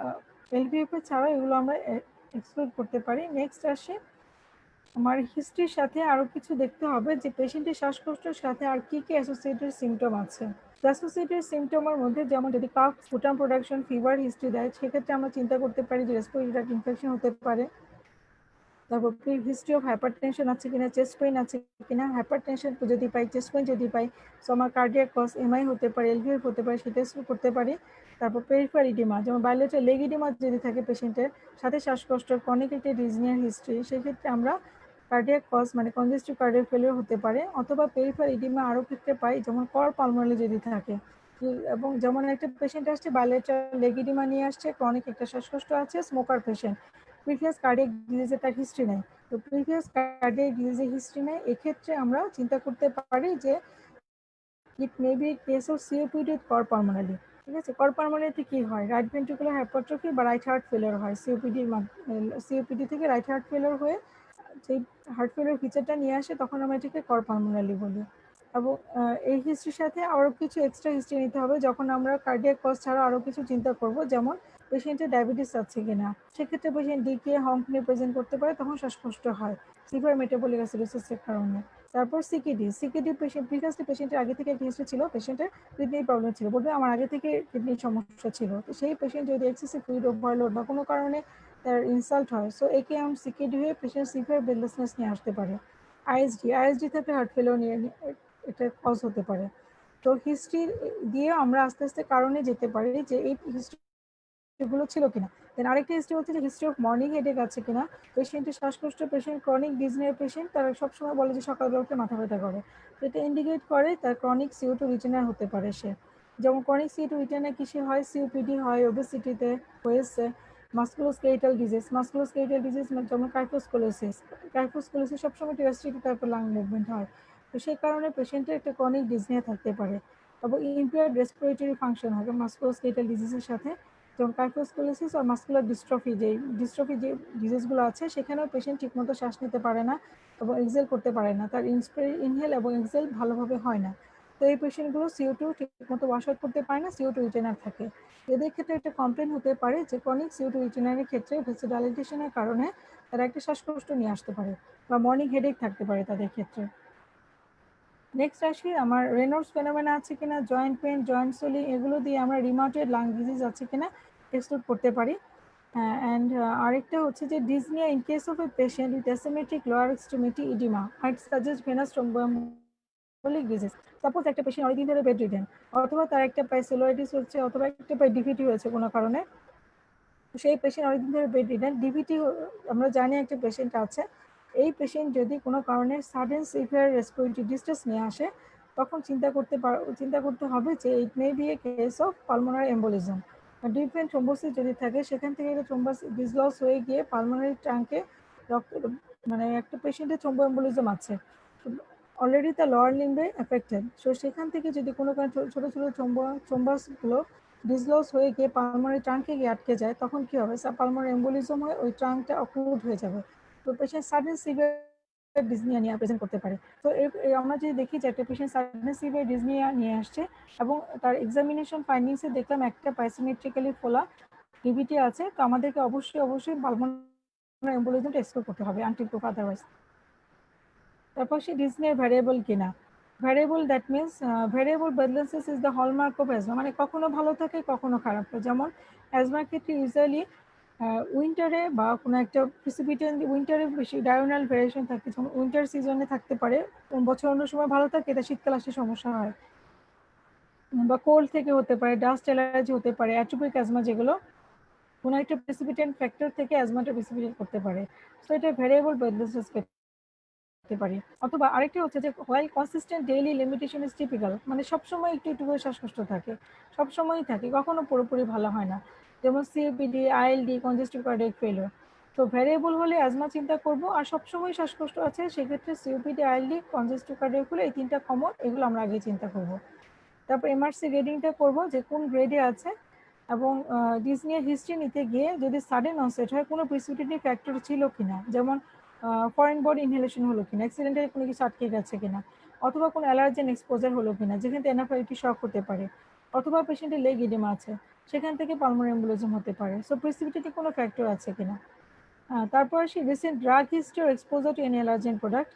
এলভিএফ ছাড়াও এগুলো আমরা এক্সক্লুড করতে পারি। নেক্সট আসে আমার হিস্ট্রির সাথে আরো কিছু দেখতে হবে যে পেশেন্টের শ্বাসকষ্টের সাথে আর কি কি অ্যাসোসিয়েটেড সিমটম আছে। অ্যাসোসিয়েটেড সিমটমের মধ্যে যেমন যদি calf, sputum production, fever history দেয়, সেক্ষেত্রে আমরা চিন্তা করতে পারি যে রেসপিরেটরি ট্র্যাক্ট ইনফেকশন হতে পারে। তারপর হিস্ট্রি অফ হাইপারটেনশন আছে কিনা, চেস্ট পেইন আছে কিনা, হাইপারটেনশন যদি পাই, চেস্ট পেইন যদি পাই, সো আমার কার্ডিয়াক কজ এমআই হতে পারে, এলভিএফ হতে পারে, সেটা করতে পারি। তারপর পেরিফেরাল ইডিমা, যেমন বাইলেটারাল লেগ ইডিমা যদি থাকে পেশেন্টের, সাথে শ্বাসকষ্ট, ক্রনিক একটা ডিজনিয়ার হিস্ট্রি, সেক্ষেত্রে আমরা কার্ডিয়াক কজ মানে কনজেস্টিভ কার্ডিয়াক ফেলিওর হতে পারে। অথবা পেরিফেরাল ইডিমা আরও ক্ষেত্রে পাই, যেমন কর পালমোনারি যদি থাকে, এবং যেমন একটা পেশেন্ট আসছে বাইলেটারাল লেগ ইডিমা নিয়ে আসছে, ক্রনিক একটা শ্বাসকষ্ট আছে, স্মোকার পেশেন্ট, প্রিভিয়াস কার্ডিয়াক ডিজিজে তার হিস্ট্রি নেই, তো প্রিভিয়াস কার্ডিয়াক ডিজিজের হিস্ট্রি নেই, এক্ষেত্রে আমরা চিন্তা করতে পারি যে it may be case of COPD with cor pulmonary. ঠিক আছে, কর পালমোনারিতে কি হয়, রাইট ভেন্ট্রিকুলার হাইপারট্রফি বা রাইট হার্ট ফেলিওর হয়, সিওপিডি থেকে রাইট হার্ট ফেলিওর হয়ে সেই হার্ট ফেলিওর ফিচারটা নিয়ে আসে, তখন আমরা এটাকে কর পালমোনারি বলি। এবং এই হিস্ট্রির সাথে আরও কিছু এক্সট্রা হিস্ট্রি নিতে হবে, যখন আমরা কার্ডিয়াক কজ ছাড়া আরও কিছু চিন্তা করব, যেমন পেশেন্টের ডায়াবেটিস আছে কিনা, সেক্ষেত্রে পেশেন্ট ডিকে হংকনে প্রেজেন্ট করতে পারে, তখন শ্বাসকষ্ট হয় সিভিয়ার মেটাবলিক অ্যাসিডোসিসের কারণে। তারপর সিকিডি পেশেন্ট, প্রিভিয়াসলি পেশেন্টের আগে থেকে একটা হিস্ট্রি ছিল, পেশেন্টের কিডনির প্রবলেম ছিল, বলবে আমার আগে থেকে কিডনির সমস্যা ছিল, তো সেই পেশেন্ট যদি এক্সেসিভ ফ্লুইড ওভারলোড বা কোনো কারণে তার ইনসাল্ট হয়, সো একে আমরা সিকিডি হয়ে পেশেন্ট সিভিয়ার ব্রেথলেসনেস নিয়ে আসতে পারে। আইএসডি থেকে হার্ট ফেলিওর নিয়ে এটা কজ হতে পারে। তো হিস্ট্রি দিয়ে আমরা আস্তে আস্তে কারণে যেতে পারি যে এই হিস্ট্রিগুলো ছিল কিনা। দেন আরেকটা হিস্ট্রি হচ্ছে যে হিস্ট্রি অফ মর্নিং হেডেক আছে কিনা, পেশেন্টের শ্বাসকষ্ট পেশেন্ট, ক্রনিক ডিজনিয়ার পেশেন্ট, তারা সবসময় বলে যে সকালবেলা উঠে মাথা ব্যথা করে, তো এটা ইন্ডিকেট করে তার ক্রনিক CO2 রিটেনার হতে পারে সে। যেমন ক্রনিক CO2 রিটেনার কিসে হয়, সিওপিডি হয়, ওবেসিটিতে হয়েছে, মাস্কুলোস্কেলেটাল ডিজিজ যেমন কাইফোস্কোলোসিস সবসময় টেরাস্ট্রিক টাইপের লাং মুভমেন্ট হয়, তো সেই কারণে পেশেন্টের একটা ক্রনিক ডিজনিয়া থাকতে পারে। এবং ইম্পেয়ার্ড রেসপিরেটরি ফাংশন হবে মাস্কুলোস্কেলেটাল ডিজিজের সাথে, যেমন কাইফোস্কোলোসিস আর মাস্কুলার ডিস্ট্রফি, যে ডিজিজগুলো আছে, সেখানেও পেশেন্ট ঠিকমতো শ্বাস নিতে পারে না এবং এক্সেল করতে পারে না, তার ইনহেল এবং এক্সেল ভালোভাবে হয় না, তো এই পেশেন্টগুলো CO2 ঠিকমতো ওয়াশ আউট করতে পারে না, CO2 রিটেনার থাকে। এদের ক্ষেত্রে একটা কমপ্লেন হতে পারে যে ক্রনিক CO2 রিটেনারের ক্ষেত্রে ভেসোডাইলেটেশনের কারণে তারা একটা শ্বাসকষ্ট নিয়ে আসতে পারে বা মর্নিং হেডেক থাকতে পারে তাদের ক্ষেত্রে। নেক্সট আসি আমার রেনল্ডস ফেনোমেনা আছে কিনা, জয়েন্ট পেন, জয়েন্ট সোলিং, এগুলো দিয়ে আমরা রিমাটেড লাং ডিজিজ আছে কিনা এক্সক্লুড করতে পারি। অ্যান্ড আরেকটা হচ্ছে যে dyspnoea in case of a patient with asymmetric lower extremity oedema might suggest venous thromboembolic disease. Suppose একটা পেশেন্ট অনেকদিন ধরে বেড রিডেন, অথবা তার একটা পায়ে সেলোয়াইটিস হচ্ছে, অথবা একটা পায়ে ডিভিটি হয়েছে কোনো কারণে, সেই পেশেন্ট অনেকদিন ধরে বেড রিডেন, ডিভিটি আমরা জানি একটা পেশেন্ট আছে, এই পেশেন্ট যদি কোনো কারণে সাডেন সিভিয়ার রেসপিরেটরি ডিস্ট্রেস নিয়ে আসে, তখন চিন্তা করতে হবে যে it may be a case of pulmonary embolism. Different thrombosis যদি থাকে, সেখান থেকে থ্রোম্বোসিস ডিসলস হয়ে গিয়ে পালমোনারি ট্যাঙ্কে রক্ত, মানে একটা পেশেন্টের থ্রোম্বো এম্বোলিজম আছে, অলরেডি তার লোয়ার লিম্বে এফেক্টেড, সো সেখান থেকে যদি কোনো কারণে ছোটো ছোটো থ্রোম্বাসগুলো ডিসলস হয়ে গিয়ে পালমোনারি ট্রাঙ্কে গিয়ে আটকে যায়, তখন কি হবে, পালমোনারি এম্বোলিজম হয়ে ওই ট্রাঙ্কটা অক্লুড হয়ে যাবে, তো পেশেন্ট সাডেন সিভিয়ার ডিসনিয়া নিয়ে প্রেজেন্ট করতে পারে। তো আমরা যদি দেখি যে একটা পেশেন্ট সাডেন সিভিয়ার ডিসনিয়া নিয়ে আসছে এবং তার এক্সামিনেশন ফাইন্ডিংসে দেখলাম একটা পাইসিমেট্রিক্যালি ফোলা ডিভিটি আছে, তো আমাদেরকে অবশ্যই পালমোনারি এম্বোলিজমটা এক্সক্লুড করতে হবে আনটিল প্রুফ আদারওয়াইজ। তারপর সে ডিজনির ভ্যারিয়েবল কিনা, variable that means variable balances is the hallmark of asthma, মানে কখনো ভালো থাকে কখনো খারাপ থাকে। যেমন অ্যাজমার ক্ষেত্রে ইউজুয়ালি উইন্টারে বা কোনো একটা প্রিসিপিটেন্ট উইন্টারে বেশি ডায়োনাল ভেরিয়েশন থাকে, যেমন উইন্টার সিজনে থাকতে পারে, বছর অন্য সময় ভালো থাকে, এটা শীতকাল আসলে সমস্যা হয়, বা কোল্ড থেকে হতে পারে, ডাস্ট অ্যালার্জি হতে পারে, অ্যাট্রোপিক অ্যাজমা, যেগুলো কোনো একটা প্রিসিপিটেন্ট ফ্যাক্টর থেকে অ্যাজমাটা প্রিসিপিটেট করতে পারে, সো এটা ভ্যারিয়েবল ব্যালেন্সেস পারি। অথবা আরেকটি হচ্ছে যে while consistent daily limitation is typical, মানে সবসময় একটু একটু করে শ্বাসকষ্ট থাকে, সবসময়ই থাকে, কখনো পুরোপুরি ভালো হয় না, যেমন COPD, ILD, congestive cardiac failure. তো ভ্যারিয়েবল হলে অ্যাজমা চিন্তা করব, আর সবসময় শ্বাসকষ্ট আছে সেক্ষেত্রে COPD, ILD, congestive cardiac failure, এই তিনটা কমন, এগুলো আমরা আগে চিন্তা করব। তারপর এমআরসি গ্রেডিংটা করব যে কোন গ্রেডে আছে, এবং ডিসনিয়ার হিস্ট্রি নিতে গিয়ে যদি সাডেন অনসেট হয়, কোনো প্রিসিপিটেটিং ফ্যাক্টর ছিল কিনা, যেমন ফরেন বডি ইনহেলেশন হলো কিনা, অ্যাক্সিডেন্টালি কোনো কিছু আটকে গেছে কিনা, অথবা কোনো অ্যালার্জেন এক্সপোজার হলো কিনা যেখান থেকে অ্যানাফাইলাক্টিক শক হতে পারে, অথবা পেশেন্টের লেগ ইডিমা আছে সেখান থেকে পালমোনারি এম্বোলিজম হতে পারে, সো প্রিসিপিটেটিং কোনো ফ্যাক্টর আছে কিনা। তারপর আসি recent drug history or exposure to any allergen product,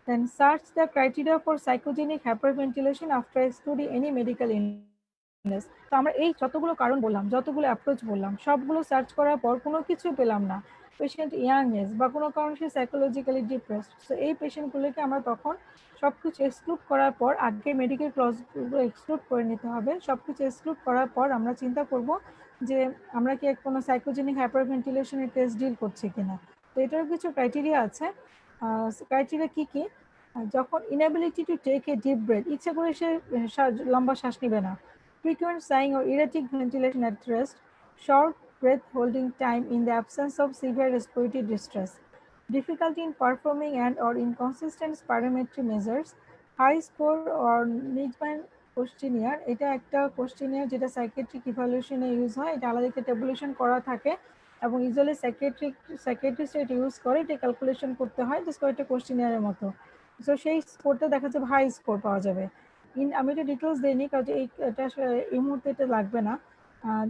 then search the criteria for psychogenic hyperventilation after excluding any medical illness. তো আমরা এই যতগুলো কারণ বললাম, যতগুলো অ্যাপ্রোচ বললাম, সবগুলো সার্চ করার পর কোনো কিছু পেলাম না, পেশেন্ট ইয়াং এজ বা কোনো কারণে সে সাইকোলজিক্যালি ডিপ্রেসড, সো এই পেশেন্টগুলোকে আমরা তখন সব কিছু এক্সক্লুড করার পর, আগে মেডিকেল ক্লজগুলো এক্সক্লুড করে নিতে হবে। সব কিছু এক্সক্লুড করার পর আমরা চিন্তা করব যে আমরা কি কোনো সাইকোজেনিক হাইপারভেন্টিলেশনের টেস্ট ডিল করছি কিনা। তো এটারও কিছু ক্রাইটেরিয়া আছে। ক্রাইটেরিয়া কি কি? যখন inability to take a deep breath, ইচ্ছা করে সে লম্বা শ্বাস নেবে না, frequent sighing or erratic ventilation at rest, short breath holding time in the absence of severe respiratory distress, difficulty in performing and or inconsistent spirometry measures, high score or Nijman questionnaire, এটা একটা questionnaire যেটা psychiatric ইভ্যালুয়েশনে use হয়, এটা আলাদা একটা tabulation করা থাকে এবং ইউজুয়ালি সাইকিয়াট্রিস্ট এটা ইউজ করে, এটা ক্যালকুলেশন করতে হয় জাস্ট কয়েকটা কোশ্চেনিয়ারের মতো। সো সেই স্কোরটা দেখা যাবে হাই স্কোর পাওয়া যাবে। আমি এটা ডিটেলস দিইনি কারণ এটা এই মুহূর্তে এটা লাগবে না।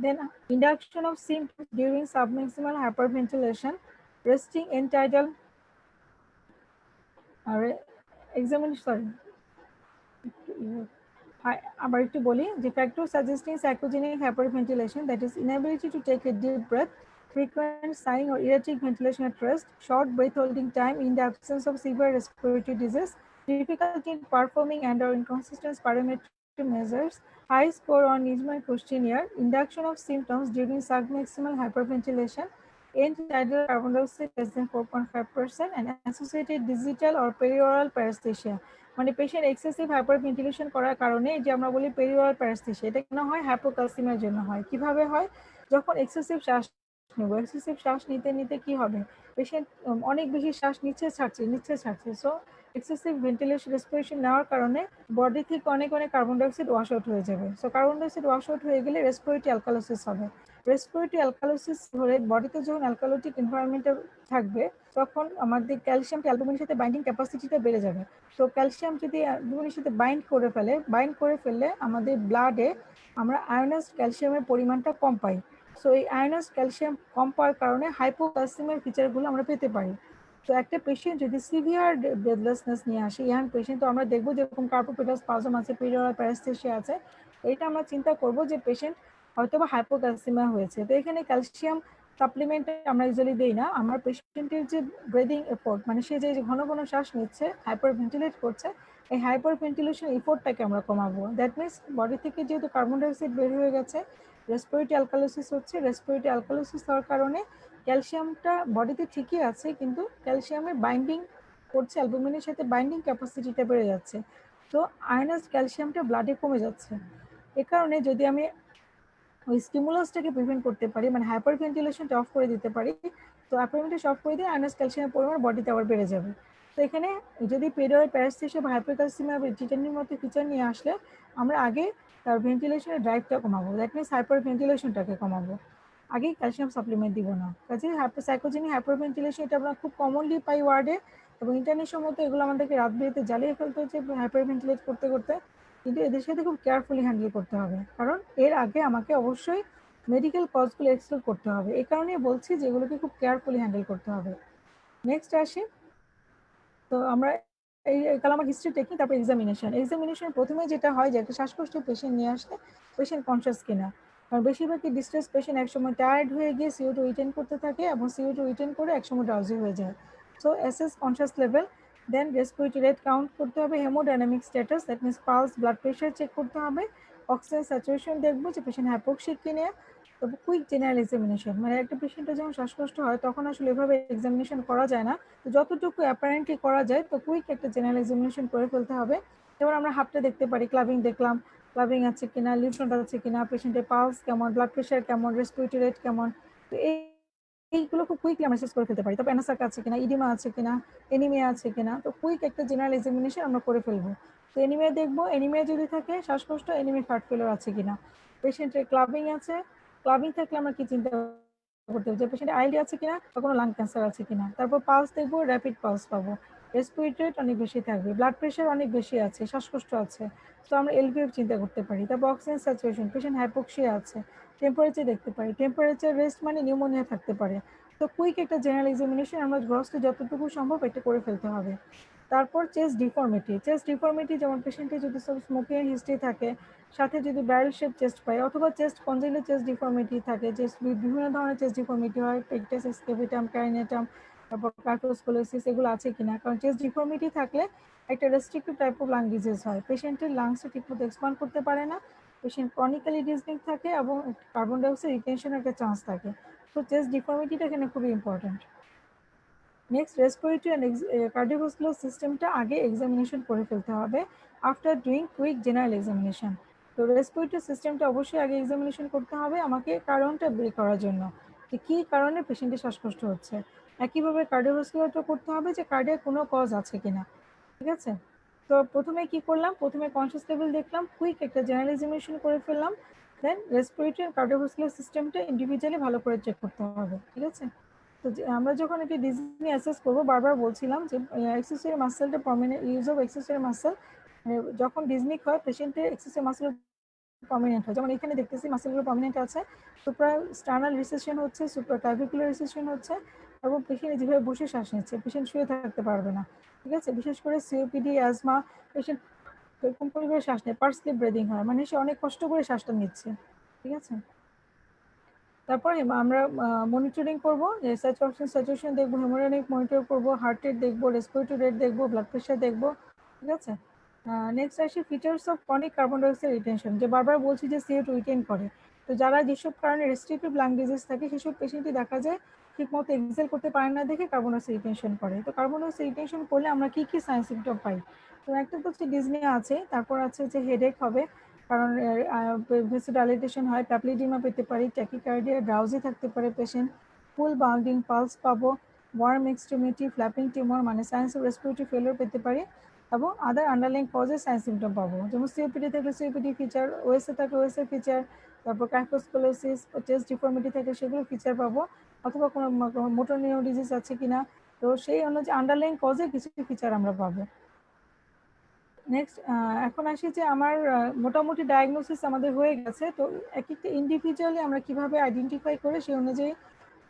Then induction of symptoms during submaximal hyperventilation, resting end tidal sorry আবার একটু বলি যে factor suggesting psychogenic hyperventilation, that is inability to take a deep breath, frequent sighing or erratic ventilation at rest, short breath holding time in the absence of severe respiratory disease, difficulty in performing and or inconsistent spirometry measures, high score on Nijman questionnaire, induction of symptoms during submaximal hyperventilation, end tidal carbon dioxide less than 4.5%, and associated digital or perioral paresthesia. মানে patient excessive hyperventilation করার কারণে যে আমরা বলি perioral প্যারাস্থেসিয়া, এটা কেন হয়? হাইপোক্যালসিমিয়ার জন্য হয়। কিভাবে হয়? যখন এক্সেসিভ শ্বাস নেব, এক্সেসিভ শ্বাস নিতে নিতে কি হবে? পেশেন্ট অনেক বেশি শ্বাস নিচ্ছে ছাড়ছে। সো এক্সেসিভ ভেন্টিলেশন রেসপিরেশন নেওয়ার কারণে বডি থেকে অনেক কার্বন ডাইঅক্সাইড ওয়াশ আউট হয়ে যাবে। So carbon dioxide wash out হয়ে গেলে রেসপিরেটরি অ্যালকালোসিস হবে। রেসপিরেটরি অ্যালকালোসিস হলে বডিতে যখন অ্যালকালোটিক এনভায়রনমেন্টে থাকবে তখন আমাদের ক্যালসিয়ামটা অ্যালবুমিনের সাথে বাইন্ডিং ক্যাপাসিটিটা বেড়ে যাবে। তো ক্যালসিয়াম যদি অ্যালবুমিনের সাথে বাইন্ড করে ফেললে আমাদের ব্লাডে আমরা আয়োনাইজড ক্যালসিয়ামের পরিমাণটা কম পাই। সো এই আয়োনাইজড ক্যালসিয়াম কম পাওয়ার কারণে হাইপোক্যালসিয়ামের ফিচারগুলো আমরা পেতে পারি। তো একটা পেশেন্ট যদি সিভিয়ার ব্রেথলেসনেস নিয়ে আসে, ইয়াং পেশেন্ট, তো আমরা দেখবো যেরকম কার্বোপেটাস স্পাজম আছে, পেরিওরাল প্যারাস্থেসিয়া আছে, এটা আমরা চিন্তা করব যে পেশেন্ট হয়তো বা হাইপোক্যালসিমিয়া হয়েছে। তো এখানে ক্যালসিয়াম সাপ্লিমেন্ট আমরা ইউজুয়ালি দিই না। আমার পেশেন্টের যে ব্রিদিং এফোর্ট, মানে সে যে ঘন শ্বাস নিচ্ছে, হাইপার ভেন্টিলেট করছে, এই হাইপার ভেন্টিলেশন এফোর্টটাকে আমরা কমাবো। দ্যাট মিনস বডি থেকে যেহেতু কার্বন ডাইঅক্সাইড বের হয়ে গেছে, রেসপিরেটরি অ্যালকালোসিস হচ্ছে, রেসপিরেটরি অ্যালকালোসিস হওয়ার কারণে ক্যালসিয়ামটা বডিতে ঠিকই আছে কিন্তু ক্যালসিয়ামের বাইন্ডিং করছে, অ্যালবুমিনের সাথে বাইন্ডিং ক্যাপাসিটিটা বেড়ে যাচ্ছে। তো আয়নাইজড ক্যালসিয়ামটা ব্লাডে কমে যাচ্ছে। এ কারণে যদি আমি ওই স্টিমুলাসটাকে প্রিভেন্ট করতে পারি, মানে হাইপার ভেন্টিলেশনটা অফ করে দিতে পারি, তো অ্যাপারমেন্টে অফ করে দিয়ে আয়নাইজড ক্যালসিয়ামের পরিমাণ বডিতে আবার বেড়ে যাবে। তো এখানে যদি পেরিওরাল প্যারাস্থেসিয়া বা হাইপারক্যালসিমিয়া বা টিটানির মতো ফিচার নিয়ে আসলে আমরা আগে তার ভেন্টিলেশনের ড্রাইভটা কমাবো, দ্যাট মিনস হাইপার ভেন্টিলেশনটাকে কমাবো, আগেই ক্যালসিয়াম সাপ্লিমেন্ট দিব না। কাজে সাইকোজেনিক হাইপার ভেন্টিলেশন এটা আমরা খুব কমনলি পাই ওয়ার্ডে, এবং ইন্টারনেট সম্মত এগুলো আমাদেরকে রাত বিরেতে জ্বালিয়ে ফেলতে হচ্ছে হাইপার ভেন্টিলেট করতে করতে। কিন্তু এদের সাথে খুব কেয়ারফুলি হ্যান্ডেল করতে হবে, কারণ এর আগে আমাকে অবশ্যই মেডিকেল কজগুলো এক্সক্লুড করতে হবে। এই কারণেই বলছি যে এগুলোকে খুব কেয়ারফুলি হ্যান্ডেল করতে হবে। নেক্সট আসি, তো আমরা এই কালামা হিস্ট্রি টেকনিক, তারপর এক্সামিনেশন প্রথমে যেটা হয় যে একটা শ্বাসকষ্ট পেশেন্ট নিয়ে আসলে পেশেন্ট কনসিয়াস কিনা, কারণ বেশিরভাগই ডিস্ট্রেস পেশেন্ট একসময় টায়ার্ড হয়ে গিয়ে CO2 রিটেন করতে থাকে এবং CO2 রিটেন করে একসময় ড্রাউজি হয়ে যায়। So assess conscious level, then respiratory rate count করতে হবে, haemodynamic status that means pulse, blood pressure check করতে হবে, অক্সিজেন স্যাচুরেশন দেখবো যে পেশেন্ট হাইপোক্সিক কিনা। তবে কুইক জেনারেল এক্সামিনেশন, মানে একটা পেশেন্টের যখন শ্বাসকষ্ট হয় তখন আসলে এভাবে এক্সামিনেশন করা যায় না, তো যতটুকু অ্যাপারেন্টলি করা যায় তো কুইক একটা জেনারেল এক্সামিনেশন করে ফেলতে হবে। যেমন আমরা হাফটা দেখতে পারি, ক্লাবিং দেখলাম, ক্লাবিং আছে কিনা, লিম্ফ নোড আছে কিনা, পেশেন্টের পালস কেমন, ব্লাড প্রেশার কেমন, রেসপিরেটরি রেট কেমন, তো এইগুলো খুব কুইকলি আমরা শেষ করে ফেলতে পারি। তবে অ্যানাসাক আছে কিনা, ইডিমা আছে কিনা, এনিমিয়া আছে কিনা, তো কুইক একটা জেনারেল এক্সামিনেশন আমরা করে ফেলবো। তো এনিমিয়া দেখবো, এনিমিয়া যদি থাকে শ্বাসকষ্ট, এনিমিক হার্ট ফেলিওর আছে কিনা, পেশেন্টের ক্লাবিং আছে, ক্লাবিং থাকলে আমরা কি চিন্তা করতে হবে যে পেশেন্টের আইএলডি আছে কিনা বা কোনো লাং ক্যান্সার আছে কিনা। তারপর পালস দেখবো, র্যাপিড পালস পাবো, রেসপিরেটরি রেট অনেক বেশি থাকবে, ব্লাড প্রেশার অনেক বেশি আছে, শ্বাসকষ্ট আছে, তো আমরা এলভিএফ চিন্তা করতে পারি। তারপর অক্সিজেন স্যাচুরেশন, পেশেন্ট হাইপোক্সিয়া আছে, টেম্পারেচার দেখতে পারি, টেম্পারেচার রেস্ট মানে নিউমোনিয়া থাকতে পারে। তো কুইক একটা জেনারেল এক্সামিনেশন আমরা গ্রসলি যতটুকু সম্ভব এটা করে ফেলতে হবে। তারপর চেস্ট ডিফর্মিটি যেমন পেশেন্টের যদি সব স্মোকিং হিস্ট্রি থাকে, সাথে যদি ব্যারেল শেপ চেস্ট পায়, অথবা চেস্ট কনজেনিটাল চেস্ট ডিফর্মিটি থাকে, যে বিভিন্ন ধরনের চেস্ট ডিফর্মিটি হয়, পেকটাস এক্সকেভিটাম, ক্যারিনেটাম, তারপর কার্টোস্কোলোসিস, এগুলো আছে কিনা। কারণ চেস্ট ডিফর্মিটি থাকলে একটা restrictive type of lung disease হয়, পেশেন্টের লাংসে ঠিকমতো এক্সপান্ড করতে পারে না, পেশেন্ট ক্রনিক্যালি ডিজনিক থাকে এবং কার্বন ডাইঅক্সাইড রিটেনশনের একটা চান্স থাকে। তো চেস্ট ডিফর্মিটিটা এখানে খুবই important. Next, respiratory and cardiovascular সিস্টেমটা আগে এক্সামিনেশন করে ফেলতে হবে after doing quick general examination. তো রেসপিরেটরি সিস্টেমটা অবশ্যই আগে এক্সামিনেশন করতে হবে আমাকে কারণটা বের করার জন্য, যে কী কারণে পেশেন্টের শ্বাসকষ্ট হচ্ছে। একইভাবে কার্ডিওভাস্কুলারটা করতে হবে যে কার্ডিয়াক কোনো কজ আছে কিনা। ঠিক আছে, তো প্রথমে কি করলাম, প্রথমে কনসিয়াস লেভেল দেখলাম, কুইক একটা জেনারেল এক্সামিনেশন করে ফেললাম, দেন রেসপিরেটরি অ্যান্ড কার্ডিওভাস্কুলার সিস্টেমটা ইন্ডিভিজুয়ালি ভালো করে চেক করতে হবে। ঠিক আছে, তো আমরা যখন একটি ডিজনি অ্যাসেস করবো, বারবার বলছিলাম যে এক্সেসরি মাসেলটা prominent, use of accessory muscle যখন ডিজনিক হয় পেশেন্টের এক্সেসরি মাসেল প্রমিনেন্ট হয়। যেমন এখানে দেখতেছি মাসেলগুলো প্রমিনেন্ট আছে, সুপ্রা স্টার্নাল রিসেশন হচ্ছে, সুপ্রা ক্লাভিকুলার রিসেশন হচ্ছে, এবং পেশেন্ট যেভাবে বসে শ্বাস নিচ্ছে, পেশেন্ট শুয়ে থাকতে পারবে না। ঠিক আছে, বিশেষ করে সিওপিডি, অ্যাজমা পেশেন্ট এরকম করে শ্বাস নেয়, পার্সলিপ ব্রিদিং হয়, মানে সে অনেক কষ্ট করে শ্বাসটা নিচ্ছে। ঠিক আছে, তারপরে আমরা মনিটরিং করবো, যে স্যাচুরেশন দেখবো, হেমোডাইনামিক মনিটর করবো, হার্ট রেট দেখবো, রেসপিরেটরি রেট দেখবো, ব্লাড প্রেশার দেখবো। ঠিক আছে, নেক্সট আসি features of chronic carbon dioxide retention, যে বারবার বলছি যে CO2 রিটেন করে। তো যারা যেসব কারণে রেস্ট্রিক্টিভ লাং ডিজিজ থাকে সেসব পেশেন্টই দেখা যায় ঠিকমতো এক্সেল করতে পারে না দেখে কার্বন ডাইঅক্সাইড রিটেনশন করে। তো কার্বন ডাইঅক্সাইড রিটেনশন করলে আমরা কি কি সাইন সিমটম পাই? তো একটা তো হচ্ছে ডিজনিয়া আছে, তারপর আছে যে হেডেক হবে, কারণ ভেসোডাইলেটেশন হয়, প্যাপলিডিমা পেতে পারি, ট্যাকিকার্ডিয়া, ড্রাউজি থাকতে পারে পেশেন্ট, ফুল বাউন্ডিং পালস পাবো, ওয়ার্ম এক্সট্রিমিটি, ফ্ল্যাপিং টিউমার মানে সাইন্স অফ রেসপিরেটরি ফেলিওর পেতে পারি, এবং আদার আন্ডারলাইং কজের সাইন সিমটম পাবো। যেমন সিওপিডি থাকলে সিওপিডি ফিচার, ওএসএ থাকলে ওএসএ ফিচার, তারপর ক্যাফোস্কোলোসিস, চেস্ট ডিফর্মিটি থাকলে সেগুলো ফিচার পাবো, অথবা কোনো মোটর নিউরো ডিজিজ আছে কিনা, তো সেই অনুযায়ী আন্ডারলাইং কজের কিছু ফিচার আমরা পাবো। নেক্সট, এখন আসি যে আমার মোটামুটি ডায়াগনোসিস আমাদের হয়ে গেছে, তো এক একটা ইন্ডিভিজুয়ালি আমরা কিভাবে আইডেন্টিফাই করে সেই অনুযায়ী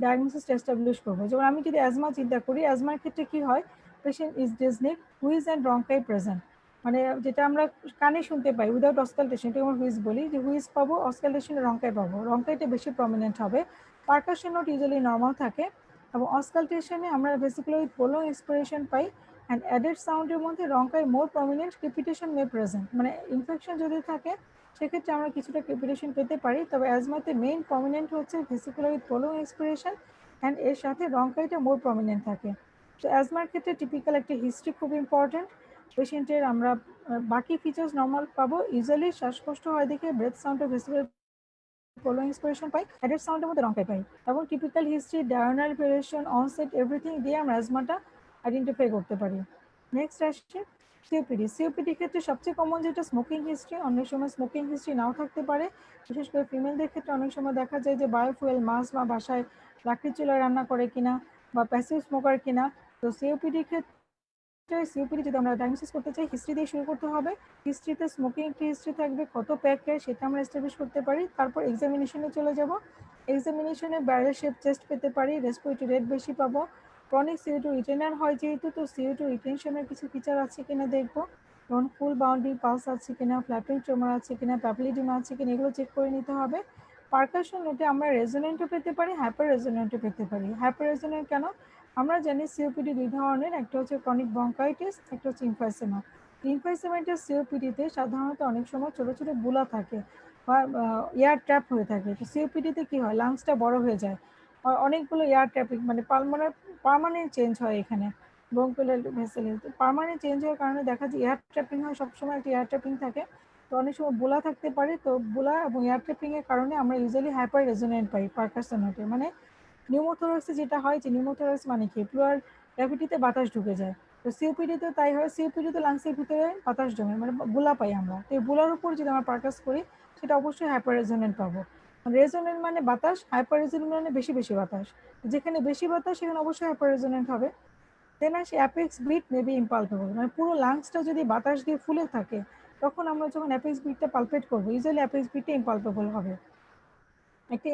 ডায়াগনোসিস এস্টাবলিশ করবো। যেমন আমি যদি অ্যাজমা চিন্তা করি, অ্যাজমার ক্ষেত্রে কি হয়, patient is dyspneic, wheeze and bronchi present, মানে যেটা আমরা কানে শুনতে পাই উইদাউট অসকালটেশন, এটা আমরা হুইজ বলি, যে হুইজ পাবো, অসকালটেশনে রঙ্কাই পাবো, রঙ্কাইটা বেশি প্রমিনেন্ট হবে, পারকাশন নোট ইউজুয়ালি নর্মাল থাকে, এবং অসকালটেশনে আমরা basically prolong expiration pi, and added সাউন্ডের মধ্যে রঙ্কাই মোর প্রমিনেন্ট, ক্রিপিটেশন মে প্রেজেন্ট, মানে ইনফেকশন যদি থাকে সেক্ষেত্রে আমরা কিছুটা ক্রিপিটেশন পেতে পারি, তবে অ্যাজমাতে মেইন প্রমিনেন্ট হচ্ছে ভেসিকুলার প্রোলং এক্সপিরেশন, অ্যান্ড এর সাথে রঙ্কাইটা মোর প্রমিনেন্ট থাকে। তো অ্যাজমার ক্ষেত্রে টিপিক্যাল একটা হিস্ট্রি খুব ইম্পর্টেন্ট, পেশেন্টের আমরা বাকি ফিচার্স নর্মাল পাবো, ইউজুয়ালি শ্বাসকষ্ট হয় দেখে ব্রেথ সাউন্ডে ভেসিকুলার প্রোলং এক্সপিরেশন পাই, অ্যাডেড সাউন্ডের মধ্যে রঙ্কাই পাই, এবং typical history, diagonal variation, onset, everything দিয়ে আমরা অ্যাজমাটা আইডেন্টিফাই করতে পারি। নেক্সট আসছে সিওপিডি ক্ষেত্রে সবচেয়ে কমন যেটা স্মোকিং হিস্ট্রি, অনেক সময় স্মোকিং হিস্ট্রি নাও থাকতে পারে, বিশেষ করে ফিমেলদের ক্ষেত্রে অনেক সময় দেখা যায় যে বায়োফুয়েল মাছ বা বাসায় লাকড়ির চুলায় রান্না করে কিনা, বা প্যাসিভ স্মোকার কিনা। তো সিওপিডি ক্ষেত্রে সিওপিডি যদি আমরা ডায়াগনোসিস করতে চাই, হিস্ট্রি দিয়ে শুরু করতে হবে, হিস্ট্রিতে স্মোকিং একটি হিস্ট্রি থাকবে, কত প্যাকের সেটা আমরা এস্টাবলিশ করতে পারি, তারপর এক্সামিনেশনে চলে যাব, এক্সামিনেশনে ব্যারেল শেপ চেস্ট পেতে পারি, রেসপিরেটরি রেট বেশি পাবো, ক্রনিক CO2 রিটেনার হয় যেহেতু, তো CO2 রিটেনশনের কিছু ফিচার আছে কিনা দেখবো, যেমন ফুল বাউন্ডারি পালস আছে কিনা, ফ্ল্যাপিং টিউমার আছে কিনা, প্যাপিলিডিমা আছে কিনা, এগুলো চেক করে নিতে হবে। পারকাশন নোটে আমরা রেজোনেন্টও পেতে পারি, হাইপার রেজোনেন্টও পেতে পারি। হাইপার রেজোনেন্ট কেন, আমরা জানি সিওপিডি দুই ধরনের, একটা হচ্ছে ক্রনিক ব্রঙ্কাইটিস, একটা হচ্ছে ইমফাইসেমা। ইমফাইসেমাইটিস সিওপিডিতে সাধারণত অনেক সময় ছোট ছোট বুলা থাকে বা এয়ার ট্র্যাপ হয়ে থাকে। তো সিওপিডিতে কি হয়, লাংসটা বড় হয়ে যায়, অনেকগুলো এয়ার ট্র্যাপিং মানে পালমোনার পার্মানেন্ট চেঞ্জ হয় এখানে, ব্রঙ্কিওলার ভেসেল পার্মানেন্ট চেঞ্জ হওয়ার কারণে দেখা যায় এয়ার ট্র্যাপিং হয়, সবসময় একটা এয়ার ট্র্যাপিং থাকে, তো অনেক সময় বুলা থাকতে পারে। তো বুলা এবং এয়ার ট্র্যাপিং এর কারণে আমরা ইউজুয়ালি হাইপার রেজোনেন্ট পাই পারকাশন নোটে। মানে নিউমোথোরাক্সে যেটা হয়, যে নিউমোথোরাক্স মানে কি, প্লুরাল ক্যাভিটিতে বাতাস ঢুকে যায়, তো সিওপিডিতে তাই হয়, সিওপিডিতে লাংসের ভিতরে বাতাস জমে, মানে বুলা পাই আমরা, তো এই বুলার উপর যদি আমরা পারকাস করি সেটা অবশ্যই হাইপার রেজোনেন্ট পাবো। রেজোনেন্ট মানে বাতাস, হাইপার রেজোনেন্ট মানে বেশি বেশি বাতাস, যেখানে বেশি বাতাস সেখানে অবশ্যই হাইপার রেজোনেন্ট হবে। দেন আসে অ্যাপেক্স বিট মে বি ইম্পালপেবল, মানে পুরো লাংসটা যদি বাতাস দিয়ে ফুলে থাকে, তখন আমরা যখন অ্যাপেক্স বিটটা পালপেট করবো, ইউজুয়ালি অ্যাপেক্স বিটটা ইম্পালপেবল হবে। একটা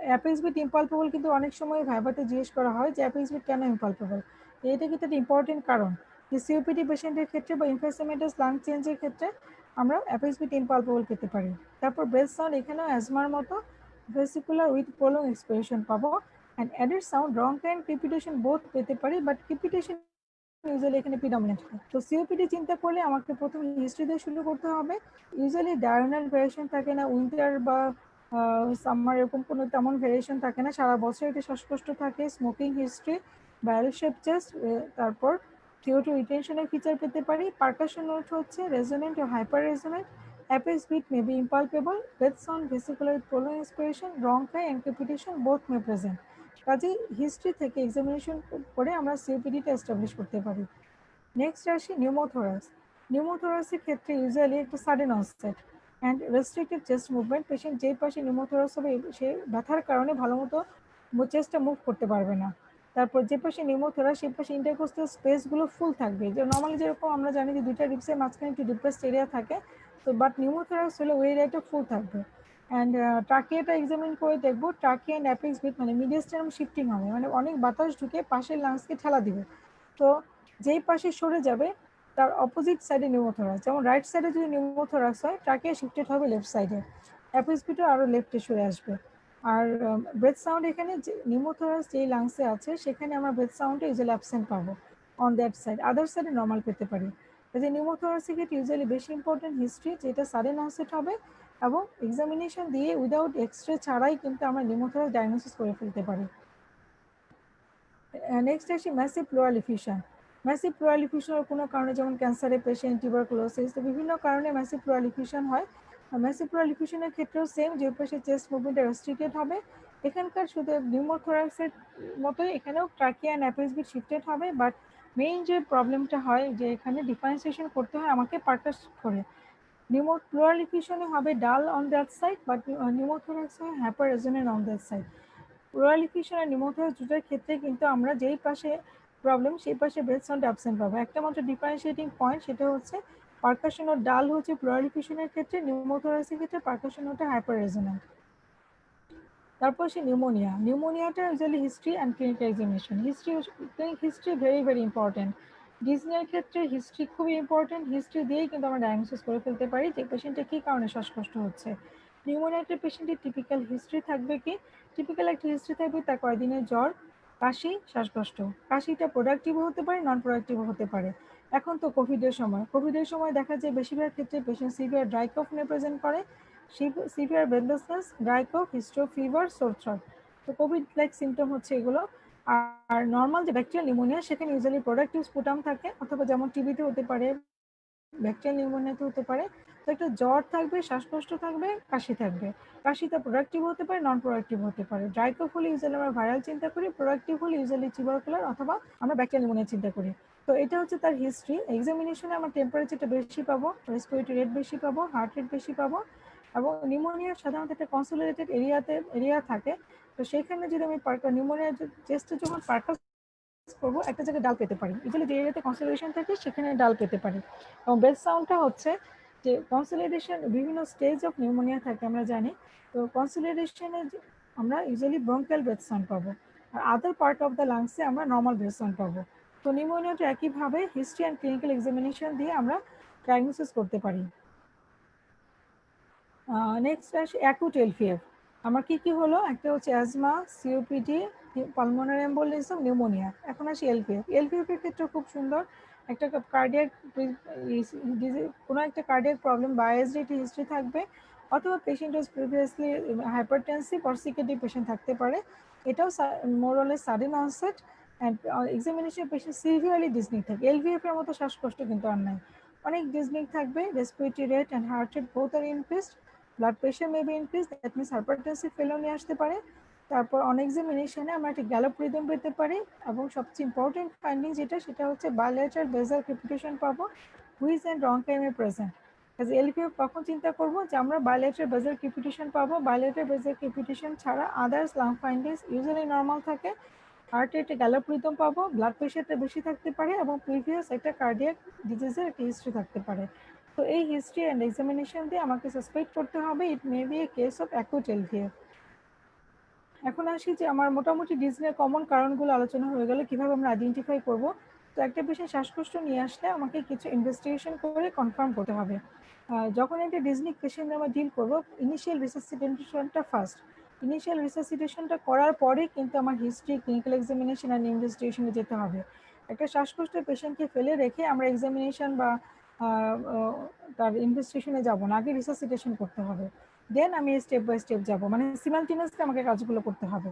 অ্যাপেক্স বিট ইম্পালপেবল কিন্তু অনেক সময় ভাইভাতে জিজ্ঞেস করা হয় যে অ্যাপেক্স বিট কেন ইম্পালপেবল, এটা কিন্তু একটা ইম্পর্টেন্ট কারণ। যে সিওপিডি পেশেন্টের ক্ষেত্রে বা ইনফেসেমেটাস লাং চেঞ্জের ক্ষেত্রে আমরা অ্যাপিস-বিট ইম্পালপেবল পেতে পারি। তারপর ব্রেথ সাউন্ড এখানেও অ্যাজমার মতো ভেসিকুলার উইথ প্রলং এক্সপিরেশন পাবো, and added sound rhonchi and crepitation both পেতে পারি, বাট ক্রিপিটেশন ইউজুয়ালি এখানে প্রিডমিনেন্ট হয়। তো সিওপিডি চিন্তা করলে আমাকে প্রথমে হিস্ট্রি দিয়ে শুরু করতে হবে। ইউজুয়ালি ডায়নাল ভেরিয়েশন থাকে না, উইন্টার বা সামার এরকম কোনো তেমন ভেরিয়েশন থাকে না, সারা বছর এটা শ্বাসকষ্ট থাকে। Smoking history, barrel shape chest, তারপর CO2 রিটেনশনের ফিচার পেতে পারি। পারকাশন নোট হচ্ছে রেজোনেন্ট ও hyper resonant, apex beat may be impalpable, breath sound vesicular prolong expiration, rhonchi and crepitation both may present. কাজেই হিস্ট্রি থেকে এক্সামিনেশন করে আমরা সিওপিডিটা এস্টাবলিশ করতে পারি। নেক্সট আসি নিউমোথোরাক্স। নিউমোথোরাক্সের ক্ষেত্রে ইউজুয়ালি একটা sudden onset and restricted chest movement. Patient যে পাশে নিউমোথোরাক্স হবে সে ব্যথার কারণে ভালো মতো চেস্টটা মুভ করতে পারবে না। তারপর যে পাশে নিউমোথোরাক্স সেই পাশে ইন্টারকোস্টাল স্পেসগুলো ফুল থাকবে, যে নর্মালি যেরকম আমরা জানি যে দুইটা রিপসের মাঝখানে একটু ডিপ্রেসড এরিয়া থাকে, তো বাট নিউমোথোরাক্স হলে ওই এরিয়াটা ফুল থাকবে। অ্যান্ড ট্রাকিয়াটা এক্সামিন করে দেখবো, ট্রাকিয়া অ্যান্ড অ্যাপেক্স বিট মানে মিডিয়াস্টার্নাম শিফটিং হবে, মানে অনেক বাতাস ঢুকে পাশের লাংসকে ঠেলা দিবে। তো যেই পাশে সরে যাবে তার অপোজিট সাইডে নিউমোথোরাক্স, যেমন রাইট সাইডে যদি নিউমোথোরাক্স হয় ট্রাকিয়া শিফটেড হবে লেফট সাইডে, অ্যাপেক্স বিটও আরও লেফটে সরে আসবে। আর ব্রেথ সাউন্ড এখানে যে নিউমোথোরাক্স যেই লাংসে আছে সেখানে আমরা ব্রেথ সাউন্ডটা ইউজুয়ালি অ্যাবসেন্ট পাবো অন দ্যাট সাইড, আদার সাইডে নর্মাল পেতে পারি। যে নিউমোথোরাক্সের ক্ষেত্রে ইউজুয়ালি বেশি ইম্পর্টেন্ট হিস্ট্রি, যেটা সাডেন অনসেট হবে এবং এক্সামিনেশন দিয়ে উইদাউট এক্সরে ছাড়াই কিন্তু আমরা নিউমোথোরাক্স ডায়াগনোসিস করে ফেলতে পারি। নেক্সট আসি ম্যাসিভ প্লুরাল এফিউশন। ম্যাসিভ প্লুরাল এফিউশনের কোনো কারণে, যেমন ক্যান্সারের পেশেন্ট, টিউবারকুলোসিস, তো বিভিন্ন কারণে ম্যাসিভ প্লুরাল এফিউশন হয়। ম্যাসিভ প্লুরাল এফিউশনের ক্ষেত্রেও সেম, যে পাশে চেস্ট মুভমেন্টটা রেস্ট্রিক্টেড হবে। এখানকার শুধু নিউমোথোরাক্সের মতোই এখানেও trachea and apex beat shifted হবে, বাট মেইন যে প্রবলেমটা হয় যে এখানে ডিফারেন্সিয়েশন করতে হয় আমাকে পারকাস করে। প্লুরাল এফিউশনে হবে dull on that side, but pneumothorax হয় hyper resonant on that side. Pleural effusion আর নিউমোথোরাক্স দুটোর ক্ষেত্রে কিন্তু আমরা যেই পাশে প্রবলেম সেই পাশে ব্রেথ সাউন্ড অ্যাবসেন্ট পাবো। একটা মাত্র ডিফারেন্সিয়েটিং পয়েন্ট, সেটা হচ্ছে পারকাশন ও ডাল হচ্ছে প্লুরাল এফিউশনের ক্ষেত্রে, নিউমোথোরাক্সের ক্ষেত্রে পারকাশন ওটা হাইপার রেজোনেন্ট। তারপর সে নিউমোনিয়াটা usually history and clinical examination. History very very important. ডিজনিয়ার ক্ষেত্রে হিস্ট্রি খুবই ইম্পর্টেন্ট। হিস্ট্রি দিয়েই কিন্তু আমরা ডায়াগনোসিস করে ফেলতে পারি যে পেশেন্টের কী কারণে শ্বাসকষ্ট হচ্ছে। নিউমোনিয়াতে পেশেন্টের টিপিক্যাল হিস্ট্রি থাকবে কি? টিপিক্যাল একটা হিস্ট্রি থাকবে, তার কয়েকদিনের জ্বর, কাশি, শ্বাসকষ্ট। কাশিটা প্রোডাক্টিভও হতে পারে, নন প্রোডাক্টিভও হতে পারে। এখন তো কোভিডের সময় দেখা যায় বেশিরভাগ ক্ষেত্রে পেশেন্ট সিভিয়ার ড্রাই কফ নিয়ে প্রেজেন্ট করে, সিভিয়ার ব্রেথলেসনেস, ড্রাই কফ, হিস্টো ফিভার, সোর থ্রোট। তো কোভিড লাইক সিমটম হচ্ছে এগুলো। আর নর্মাল যে ব্যাকটেরিয়াল নিউমোনিয়া সেখানে ইউজুয়ালি প্রোডাক্টিভ স্পুটাম থাকে, অথবা যেমন টিবিতে হতে পারে, ব্যাকটেরিয়াল নিউমোনিয়াতে হতে পারে। তো একটা জ্বর থাকবে, শ্বাসকষ্ট থাকবে, কাশি থাকবে। কাশিটা প্রোডাক্টিভ হতে পারে, নন প্রোডাক্টিভ হতে পারে। ড্রাই কফ হলে ইউজুয়ালি আমরা ভাইরাল চিন্তা করি, প্রোডাক্টিভ হলে ইউজুয়ালি টিউবারকুলার অথবা আমরা ব্যাকটেরিয়াল নিউমোনিয়া চিন্তা করি। তো এটা হচ্ছে তার হিস্ট্রি। এক্সামিনেশনে আমরা টেম্পারেচারটা বেশি পাবো, রেসপিরেটরি রেট বেশি পাবো, হার্ট রেট বেশি পাবো, এবং নিউমোনিয়া সাধারণত একটা কনসোলিডেটেড এরিয়া থাকে। তো সেখানে যদি আমি নিউমোনিয়া চেস্টে যখন পার্কাস করবো একটা জায়গায় ডাল পেতে পারি, ইউজুয়ালি যে এরিয়াতে কনসোলিডেশন থাকে সেখানে ডাল পেতে পারি। এবং বেস্ট সাউন্ডটা হচ্ছে যে কনসোলিডেশন বিভিন্ন স্টেজ অফ নিউমোনিয়া থাকে আমরা জানি। তো কনসোলিডেশনে আমরা ইউজুয়ালি ব্রঙ্কাল ব্রেথ সাউন্ড পাবো, আর আদার পার্ট অফ দ্য লাংসে আমরা নর্মাল ব্রেথ সাউন্ড পাবো। তো নিউমোনিয়াটা একইভাবে হিস্ট্রি অ্যান্ড ক্লিনিক্যাল এক্সামিনেশন দিয়ে আমরা ডায়াগনোসিস করতে পারি। নেক্সট আসি অ্যাকুট এলপিএফ। আমার কি হলো, একটা হচ্ছে asthma, COPD, pulmonary embolism, pneumonia. এখন আসি এলপিএফ। এর ক্ষেত্রে খুব সুন্দর একটা কার্ডিয়াক, কোনো একটা কার্ডিয়াক প্রবলেম বা আইএসডি হিস্ট্রি থাকবে, অথবা patient was previously hypertensive or CKD patient থাকতে পারে। এটাও more or less sudden onset, and examination patient severely dyspnoeic থাকে। এলভিএফ এর মতো শ্বাসকষ্ট কিন্তু আর নাই, অনেক ডিসনিক থাকবে। Respiratory rate and heart rate both are increased, blood pressure may be increase, that means hypertensive failure নিয়ে আসতে পারে। তারপর অন এক্সামিনেশনে আমরা একটা গ্যালোপ রিদম পেতে পারি, এবং সবচেয়ে ইম্পর্টেন্ট ফাইন্ডিং সেটা হচ্ছে বায়োলেটারাল বেসাল ক্রিপিটেশন পাবো, wheeze and rhonchi may present. As LVF কখন চিন্তা করবো যে আমরা বায়োলেটারাল বেসাল ক্রিপিটেশন পাবো। বায়োলেটারাল বেসাল ক্রিপিটেশন ছাড়া others lung findings usually normal থাকে। হার্ট রেটে গ্যালোপ রিদম পাবো, ব্লাড প্রেশারটা বেশি থাকতে পারে, এবং প্রিভিয়াস একটা কার্ডিয়াক ডিজিজের একটা হিস্ট্রি থাকতে পারে। তো এই হিস্ট্রি অ্যান্ড এক্সামিনেশন দিয়ে আমাকে সাসপেক্ট করতে হবে it may be a case of acute LVF. এখন আসি যে আমার মোটামুটি ডিজনির কমন কারণগুলো আলোচনা হয়ে গেল, কিভাবে আমরা আইডেন্টিফাই করব। তো একটা পেশেন্ট শ্বাসকষ্ট নিয়ে আসলে আমাকে কিছু ইনভেস্টিগেশন করে কনফার্ম করতে হবে। যখন একটা ডিসনিক পেশেন্ট আমরা ডিল করবো, ইনিশিয়াল রিসাসিটেশনটা ফার্স্ট। ইনিশিয়াল রিসাসিটেশনটা করার পরে কিন্তু আমার হিস্ট্রি, ক্লিনিক্যাল এক্সামিনেশন অ্যান্ড ইনভেস্টিগেশনে যেতে হবে। একটা শ্বাসকষ্টের পেশেন্টকে ফেলে রেখে আমরা এক্সামিনেশন বা তার ইনভেস্টিগেশনে যাব না, আগে রিসাসিটেশন করতে হবে। দেন আমি স্টেপ বাই স্টেপ যাব, মানে সিমালটেনিয়াসলি আমাকে কাজগুলো করতে হবে।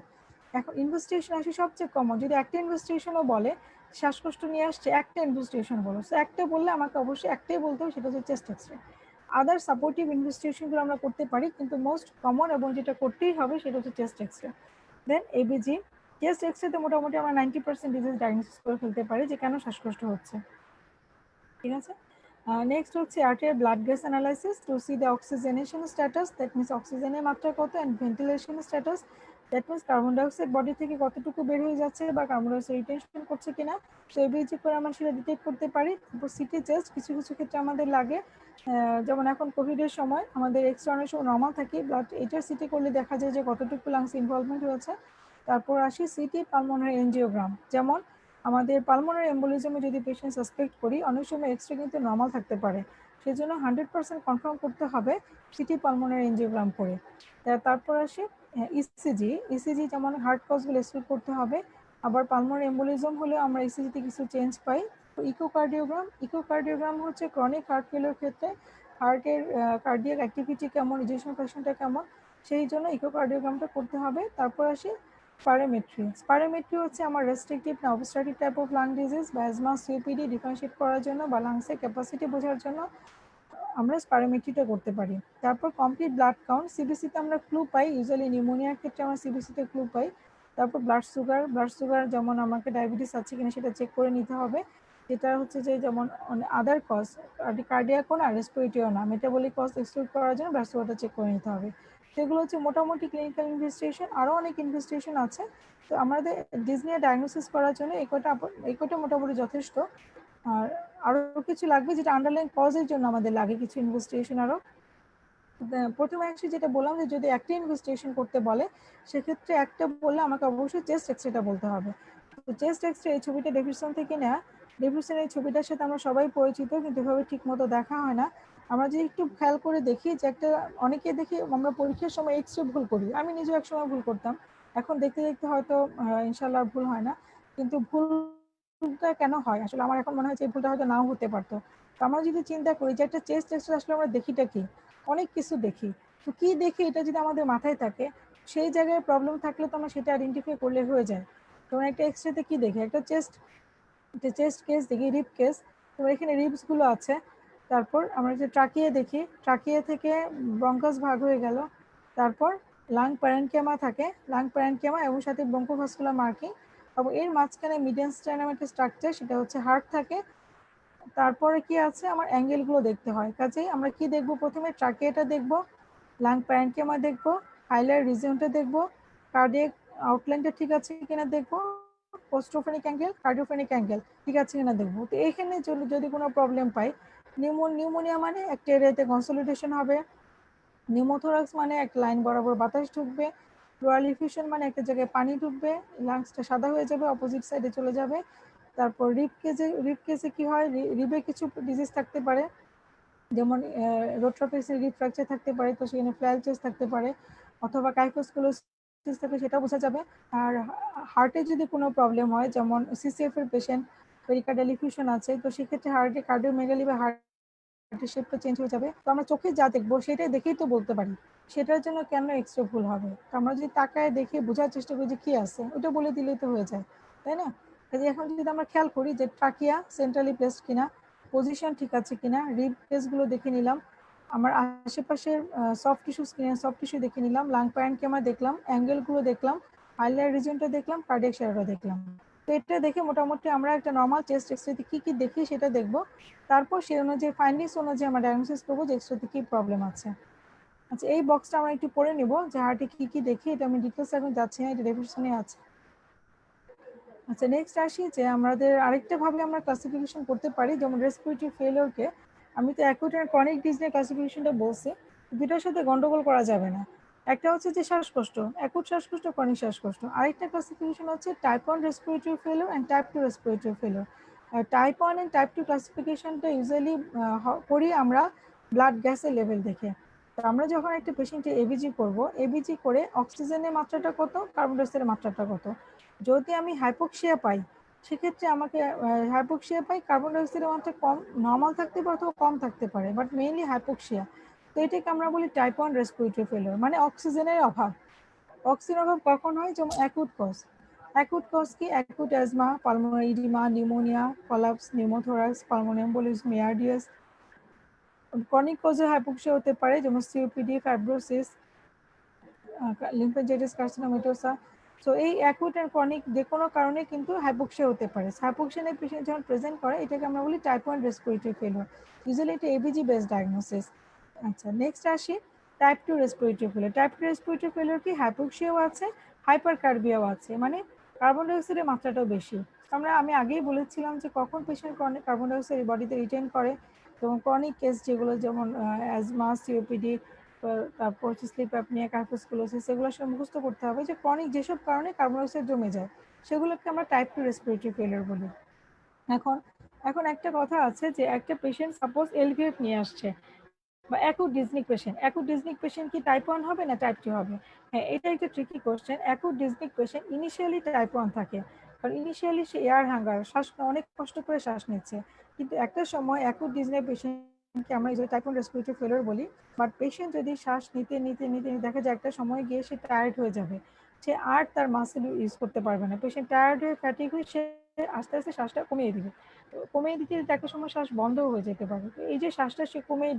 এখন ইনভেস্টিগেশন আসে সবচেয়ে কমন, যদি একটা ইনভেস্টিগেশনও বলে শ্বাসকষ্ট নিয়ে আসছে, একটা ইনভেস্টিগেশন বলো, সো একটা বললে আমাকে অবশ্যই একটাই বলতে হবে, সেটা হচ্ছে চেস্ট এক্সরে। আদার সাপোর্টিভ ইনভেস্টিগেশনগুলো আমরা করতে পারি, কিন্তু মোস্ট কমন এবং যেটা করতেই হবে সেটা হচ্ছে চেস্ট এক্সরে। দেন এবিজি। চেস্ট এক্সরেতে মোটামুটি আমরা 90% ডিজিজ ডায়াগনোসিস করে ফেলতে পারি যে কেন শ্বাসকষ্ট হচ্ছে। ঠিক আছে। নেক্সট হচ্ছে arterial blood gas analysis to see the oxygenation status, that means অক্সিজেনের মাত্রা কত, and ventilation status, that means carbon dioxide body থেকে কতটুকু বের হয়ে যাচ্ছে বা কার্বন ডাইঅক্সাইড রিটেনশন করছে কিনা। তো এবিজি করে আমরা সেটা ডিটেক্ট করতে পারি। তারপর সিটি চেস্ট কিছু কিছু ক্ষেত্রে আমাদের লাগে, যেমন এখন কোভিডের সময় আমাদের এক্সট্রা অনেক সময় নর্মাল থাকে, ব্লাড এটার সিটি করলে দেখা যায় যে কতটুকু লাংস ইনভলভমেন্ট হয়েছে। তারপর আসি সিটি পালমোনারি এনজিওগ্রাম, যেমন আমাদের পালমোনারি এম্বোলিজমে যদি পেশেন্ট সাসপেক্ট করি, অনেক সময় এক্সরে কিন্তু নর্মাল থাকতে পারে, সেজন্য 100% কনফার্ম করতে হবে সিটি পালমোনারি এনজিওগ্রাম করে। তারপর আসে ইসিজি। ইসিজি যেমন হার্ট কজগুলো এক্সক্লুড করতে হবে, আবার পালমোনারি এম্বোলিজম হলে আমরা ইসিজিতে কিছু চেঞ্জ পাই। তো ইকোকার্ডিওগ্রাম, ইকোকার্ডিওগ্রাম হচ্ছে ক্রনিক হার্ট ফেলের ক্ষেত্রে হার্টের কার্ডিয়াক অ্যাক্টিভিটি কেমন, ইজেকশন ফ্র্যাকশনটা কেমন, সেই জন্য ইকোকার্ডিওগ্রামটা করতে হবে। তারপর আসি স্পাইরোমেট্রি। স্পাইরোমেট্রি হচ্ছে আমার রেস্ট্রিকটিভ না obstructive type of lung disease বা অ্যাজমা, সিওপিডি ডিফারেন্সিয়েট করার জন্য বা লাংসের ক্যাপাসিটি বোঝার জন্য আমরা স্পাইরোমেট্রিটা করতে পারি। তারপর কমপ্লিট ব্লাড কাউন্ট, সিবিসিতে আমরা ক্লু পাই, ইউজুয়ালি নিউমোনিয়ার ক্ষেত্রে আমরা সিবিসিতে ক্লু পাই। তারপর ব্লাড সুগার, ব্লাড সুগার যেমন আমাকে ডায়াবেটিস আছে কিনা সেটা চেক করে নিতে হবে। যেটা হচ্ছে যে যেমন আদার কজ, কার্ডিয়াকও না রেসপিরেটরিও না, মেটাবলিক কজ এক্সক্লুড করার জন্য ব্লাড সুগারটা চেক করে নিতে হবে। সেগুলো হচ্ছে মোটামুটি ক্লিনিক্যাল ইনভেস্টিগেশন, আরও অনেক ইনভেস্টিগেশন আছে। তো আমাদের ডিসনিয়া ডায়াগনোসিস করার জন্য এই কটা মোটামুটি যথেষ্ট। আর আরও কিছু লাগবে যেটা আন্ডারলাইন কজের জন্য আমাদের লাগে কিছু ইনভেস্টিগেশন আরও। প্রথমে আসি যেটা বললাম যে যদি একটা ইনভেস্টিগেশন করতে বলে, সেক্ষেত্রে একটা বললে আমাকে অবশ্যই চেস্ট এক্সরেটা বলতে হবে। তো চেস্ট এক্সরে, এই ছবিটা ডেভিডসন থেকে নেওয়া। ডেভিডসন এই ছবিটার সাথে আমরা সবাই পরিচিত, কিন্তু এভাবে ঠিক মতো দেখা হয় না। আমরা যদি একটু খেয়াল করে দেখি যে একটা, অনেকে দেখি আমরা পরীক্ষার সময় এক্সরে ভুল করি, আমি নিজেও একসময় ভুল করতাম, এখন দেখতে দেখতে হয়তো ইনশাল্লাহ ভুল হয় না। কিন্তু ভুলটা কেন হয় আসলে আমার এখন মনে হয় যে ভুলটা হয়তো নাও হতে পারতো। তো আমরা যদি চিন্তা করি যে একটা চেস্ট এক্সরে আসলে আমরা দেখিটা কি, অনেক কিছু দেখি। তো কি দেখি এটা যদি আমাদের মাথায় থাকে, সেই জায়গায় প্রবলেম থাকলে তো আমরা সেটা আইডেন্টিফাই করলে হয়ে যায়। যেমন একটা এক্সরেতে কি দেখি, একটা চেস্ট কেস দেখি, রিব কেস, তো এখানে রিবস গুলো আছে। তারপর আমরা যে ট্রাকিয়ে দেখি, ট্রাকিয়ে থেকে ব্রঙ্কাস ভাগ হয়ে গেল। তারপর লাং প্যারেনকিমা থাকে, লাং প্যারেনকিমা এবং সাথে ব্রঙ্কোভাস্কুলার মার্কিং, এবং এর মাঝখানে মিডিয়ানস্টাইন নামে একটা স্ট্রাকচার, সেটা হচ্ছে হার্ট থাকে। তারপরে কি আছে, আমার অ্যাঙ্গেলগুলো দেখতে হয়। কাজেই আমরা কি দেখবো, প্রথমে ট্রাকিয়াটা দেখবো, লাং প্যারেনকিমা দেখবো, হাইলার রিজিয়নটা দেখবো, কার্ডিয়াক আউটলাইনটা ঠিক আছে কিনা দেখবো, পোস্টোফেনিক অ্যাঙ্গেল, কার্ডিওফেনিক অ্যাঙ্গেল ঠিক আছে কিনা দেখবো। তো এইখানে যদি কোনো প্রবলেম পাই, নিউমোনিয়া মানে একটা এরিয়াতে কনসলিডেশন হবে, নিউমোথোরাক্স মানে একটা লাইন বরাবর বাতাস ঢুকবে, প্লুরাল ইফিউশন মানে একটা জায়গায় পানি ঢুকবে, লাংসটা সাদা হয়ে যাবে, অপোজিট সাইডে চলে যাবে। তারপর রিব কেসে কি হয়, রিবে কিছু ডিজিজ থাকতে পারে, যেমন রোট্রোপেসিস রিব ফ্র্যাকচার থাকতে পারে, তো সেখানে ফ্ল্যাল চেস্ট থাকতে পারে, অথবা কাইফোস্কুলোসিস থাকে, সেটা বোঝা যাবে। আর হার্টে যদি কোনো প্রবলেম হয়, যেমন সিসিএফ এর পেশেন্ট, পেরিকার্ডিয়াল ইফিউশন আছে, তো সেক্ষেত্রে হার্টে কার্ডিওমেগালি বা হার্টের শেপটা চেঞ্জ হয়ে যাবে। তো আমরা চোখে যা দেখবো সেটাই দেখেই তো বলতে পারি, সেটার জন্য কেন এক্সরে ভুল হবে। তো আমরা যদি তাকায় দেখে বোঝার চেষ্টা করি যে কি আছে, ওটা বলে দিলেই তো হয়ে যায়, তাই না? কাজে এখন যদি আমরা খেয়াল করি যে ট্রাকিয়া সেন্ট্রালি প্লেসড কিনা, পজিশন ঠিক আছে কিনা, রিব কেসগুলো দেখে নিলাম, আমার আশেপাশের সফট টিস্যুস কিনা, সফট টিস্যু দেখে নিলাম, লাং প্যারেনকিমা দেখলাম, অ্যাঙ্গেলগুলো দেখলাম, হাইলার রিজনটা দেখলাম, কার্ডিয়াক শ্যাডোটা দেখলাম। তো এটা দেখে মোটামুটি আমরা একটা নর্মাল চেস্ট এক্সরেতে কি কি দেখি সেটা দেখবো। তারপর সেই অনুযায়ী ফাইন্ডিংস অনুযায়ী আমরা ডায়াগনোসিস করবো যে এক্সরেতে কি প্রবলেম আছে। আচ্ছা, এই বক্সটা আমরা একটু পড়ে নিব যে হার্টে কি কি দেখি, এটা আমি ডিটেলস এখন যাচ্ছি না, এটা ডেফিনেশনে আছে। আচ্ছা, নেক্সট আসি যে আমাদের আরেকটা ভাবে আমরা ক্লাসিফিকেশন করতে পারি, যেমন রেসপিরেটরি ফেলিওরকে আমি তো অ্যাকুট আর ক্রনিক ডিজিজের ক্লাসিফিকেশনটা বলছি, দুটার সাথে গন্ডগোল করা যাবে না। একটা হচ্ছে যে শ্বাসকষ্ট, অ্যাকুট শ্বাসকষ্ট, ক্রনিক শ্বাসকষ্ট। আরেকটা ক্লাসিফিকেশন হচ্ছে type 1 respiratory failure and type 2 respiratory failure. Type 1 and type 2 ক্লাসিফিকেশনটা ইউজুয়ালি করি আমরা ব্লাড গ্যাসের লেভেল দেখে। তো আমরা যখন একটা পেশেন্টে এবিজি করব, এবিজি করে অক্সিজেনের মাত্রাটা কত, কার্বন ডাইঅক্সাইডের মাত্রাটা কত। যদি আমি হাইপোক্সিয়া পাই, সেক্ষেত্রে আমাকে হাইপোক্সিয়া পাই, কার্বন ডাইঅক্সাইডের মাত্রা কম নর্মাল থাকতে পারে অথবা কম থাকতে পারে, বাট মেইনলি হাইপোক্সিয়া। তো এটাকে আমরা বলি টাইপ 1 রেসপিরেটরি ফেলিওর, মানে অক্সিজেনের অভাব। অক্সিজেন অভাব কখন হয়? যেমন অ্যাকুট কজ। অ্যাকুট কজ কি? Acute asthma, pulmonary oedema, pneumonia, collapse, pneumothorax, pulmonary embolism, ARDS. Chronic কজে হাইপোক্সিয়া হতে পারে, যেমন COPD, fibrosis, lymphangitis carcinomatosa. So এই অ্যাকুট অ্যান্ড ক্রনিক যে কোনো কারণে কিন্তু হাইপোক্সিয়া হতে পারে। হাইপোক্সিয়ার পেশেন্ট যখন প্রেজেন্ট করে, এটাকে আমরা বলি টাইপ 1 রেসপিরেটরি ফেলিওর। ইউজুয়ালি এটা এবিজি বেসড ডায়াগনোসিস। আচ্ছা, নেক্সট আসি type 2 respiratory failure. Type 2 respiratory failure কি? হাইপোক্সিয়াও আছে, হাইপারকার্বিয়াও আছে, মানে কার্বন ডাইঅক্সাইডের মাত্রাটাও বেশি। আমি আগেই বলেছিলাম যে কখন পেশেন্ট ক্রনিক কার্বন ডাইঅক্সাইড বডিতে রিটেন করে, এবং ক্রনিক কেস যেগুলো, যেমন অ্যাজমা, সিওপিডি, তারপর হচ্ছে স্লিপ অ্যাপনিয়া, কার্পোস্কুলোসিস, এগুলো আসলে মুখস্থ করতে হবে যে ক্রনিক যেসব কারণে কার্বন ডাইঅক্সাইড জমে যায়, সেগুলোকে আমরা টাইপ 2 রেসপিরেটরি ফেলিওর বলি। এখন এখন একটা কথা আছে যে একটা পেশেন্ট সাপোজ এলভিএফ নিয়ে আসছে, বা acute dyspnoeic patient. Acute dyspnoeic patient কি টাইপ 1 হবে না টাইপ 2 হবে? হ্যাঁ, এটা একটা tricky question. Acute dyspnoeic patient initially type 1 থাকে, কারণ ইনিশিয়ালি সে এয়ার হাঙ্গার, শ্বাস অনেক কষ্ট করে শ্বাস নিচ্ছে। কিন্তু একটা সময় অ্যাকুট ডিজনিক পেশেন্টকে আমরা যে টাইপ 1 রেসপিরেটরি ফেলিওর বলি। বাট পেশেন্ট যদি শ্বাস নিতে নিতে নিতে দেখা যায় একটা সময় গিয়ে সে টায়ার্ড হয়ে যাবে, সে আর তার মাসেল ইউজ করতে পারবে না, পেশেন্ট টায়ার্ড হয়ে ফ্যাটিক হয়ে সে আস্তে আস্তে শ্বাসটা কমিয়ে দিবে। কমিয়ে দিতে দিতে একটা সময় শ্বাস বন্ধও হয়ে যেতে পারে। তো এই যে শ্বাসটা সে কমিয়ে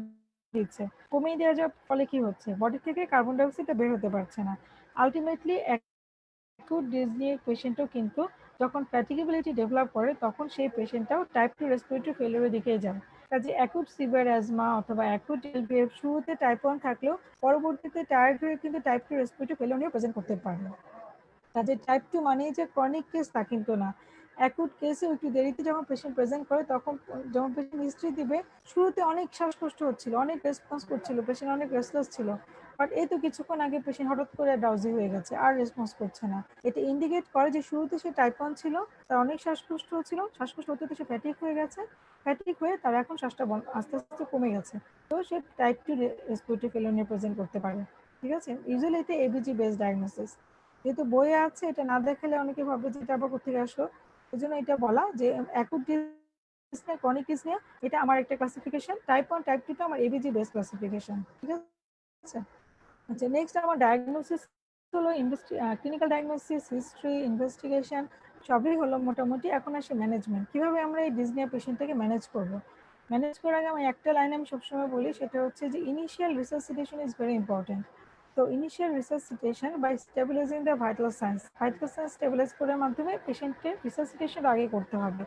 দিচ্ছে, কমিয়ে দেওয়া যাওয়ার ফলে কি হচ্ছে, বডি থেকে কার্বন ডাইঅক্সাইডটা বের হতে পারছে না। আলটিমেটলি অ্যাকুট ডিজনির পেশেন্টও কিন্তু যখন ফ্যাটিগেবিলিটি ডেভেলপ করে, তখন সেই পেশেন্টটাও টাইপ 2 রেসপিরেটরি ফেলিওরের দিকেই যায়। কাজে অ্যাকুট সিভিয়ার অ্যাজমা অথবা অ্যাকুট এলভিএফ শুরুতে টাইপ 1 থাকলেও পরবর্তীতে টায়ার্ড হয়ে কিন্তু টাইপ 2 রেসপিরেটরি ফেলিওর নিয়ে প্রেজেন্ট করতে পারে। কাজে টাইপ 2 মানেই যে ক্রনিক কেস তা কিন্তু না। অ্যাকুট কেসে একটু দেরিতে যখন পেশেন্ট প্রেজেন্ট করে, তখন যখন পেশেন্ট হিস্ট্রি দিবে, শুরুতে অনেক শ্বাসকষ্ট হচ্ছিল, অনেক রেসপন্স করছিল, পেশেন্ট অনেক রেস্টলেস ছিল। বাট এই তো কিছুক্ষণ আগে পেশেন্ট হঠাৎ করে ড্রাউজি হয়ে গেছে, আর রেসপন্স করছে না। এটা ইন্ডিকেট করে যে শুরুতে সে টাইপ 1 ছিল, তার অনেক শ্বাসকষ্ট হচ্ছিল, শ্বাসকষ্ট হতে হতে সে ফ্যাটিক হয়ে গেছে, ফ্যাটিক হয়ে তার এখন শ্বাসটা আস্তে আস্তে কমে গেছে। তো সে টাইপ 2 রেসপিরেটরি ফেলিওর নিয়ে প্রেজেন্ট করতে পারে। ঠিক আছে, ইউজুয়ালি এটা এবিজি বেসড ডায়াগনোসিস। যেহেতু বইয়ে আছে, এটা না দেখালে অনেকে ভাববে যে এটা আবার কোথেকে আসলো। এই জন্য এটা বলা যে অ্যাকুট ডিসনিয়া, ক্রনিক ডিসনিয়া, এটা আমার একটা ক্লাসিফিকেশন। টাইপ 1 টাইপ 2 টা আমার এবিজি বেস ক্লাসিফিকেশন। ঠিক আছে। আচ্ছা, নেক্সট আমার ডায়াগনোসিস হলো ক্লিনিক্যাল ডায়াগনোসিস, হিস্ট্রি, ইনভেস্টিগেশন সবই হলো মোটামুটি। এখন আসে ম্যানেজমেন্ট, কিভাবে আমরা এই ডিসনিয়া পেশেন্টটাকে ম্যানেজ করব। ম্যানেজ করার আগে আমি একটা লাইন আমি সবসময় বলি, সেটা হচ্ছে যে initial resuscitation is very important. তো initial resuscitation by stabilising the vital signs stabilise করার মাধ্যমে পেশেন্টের রিসাসিটেশন আগে করতে হবে।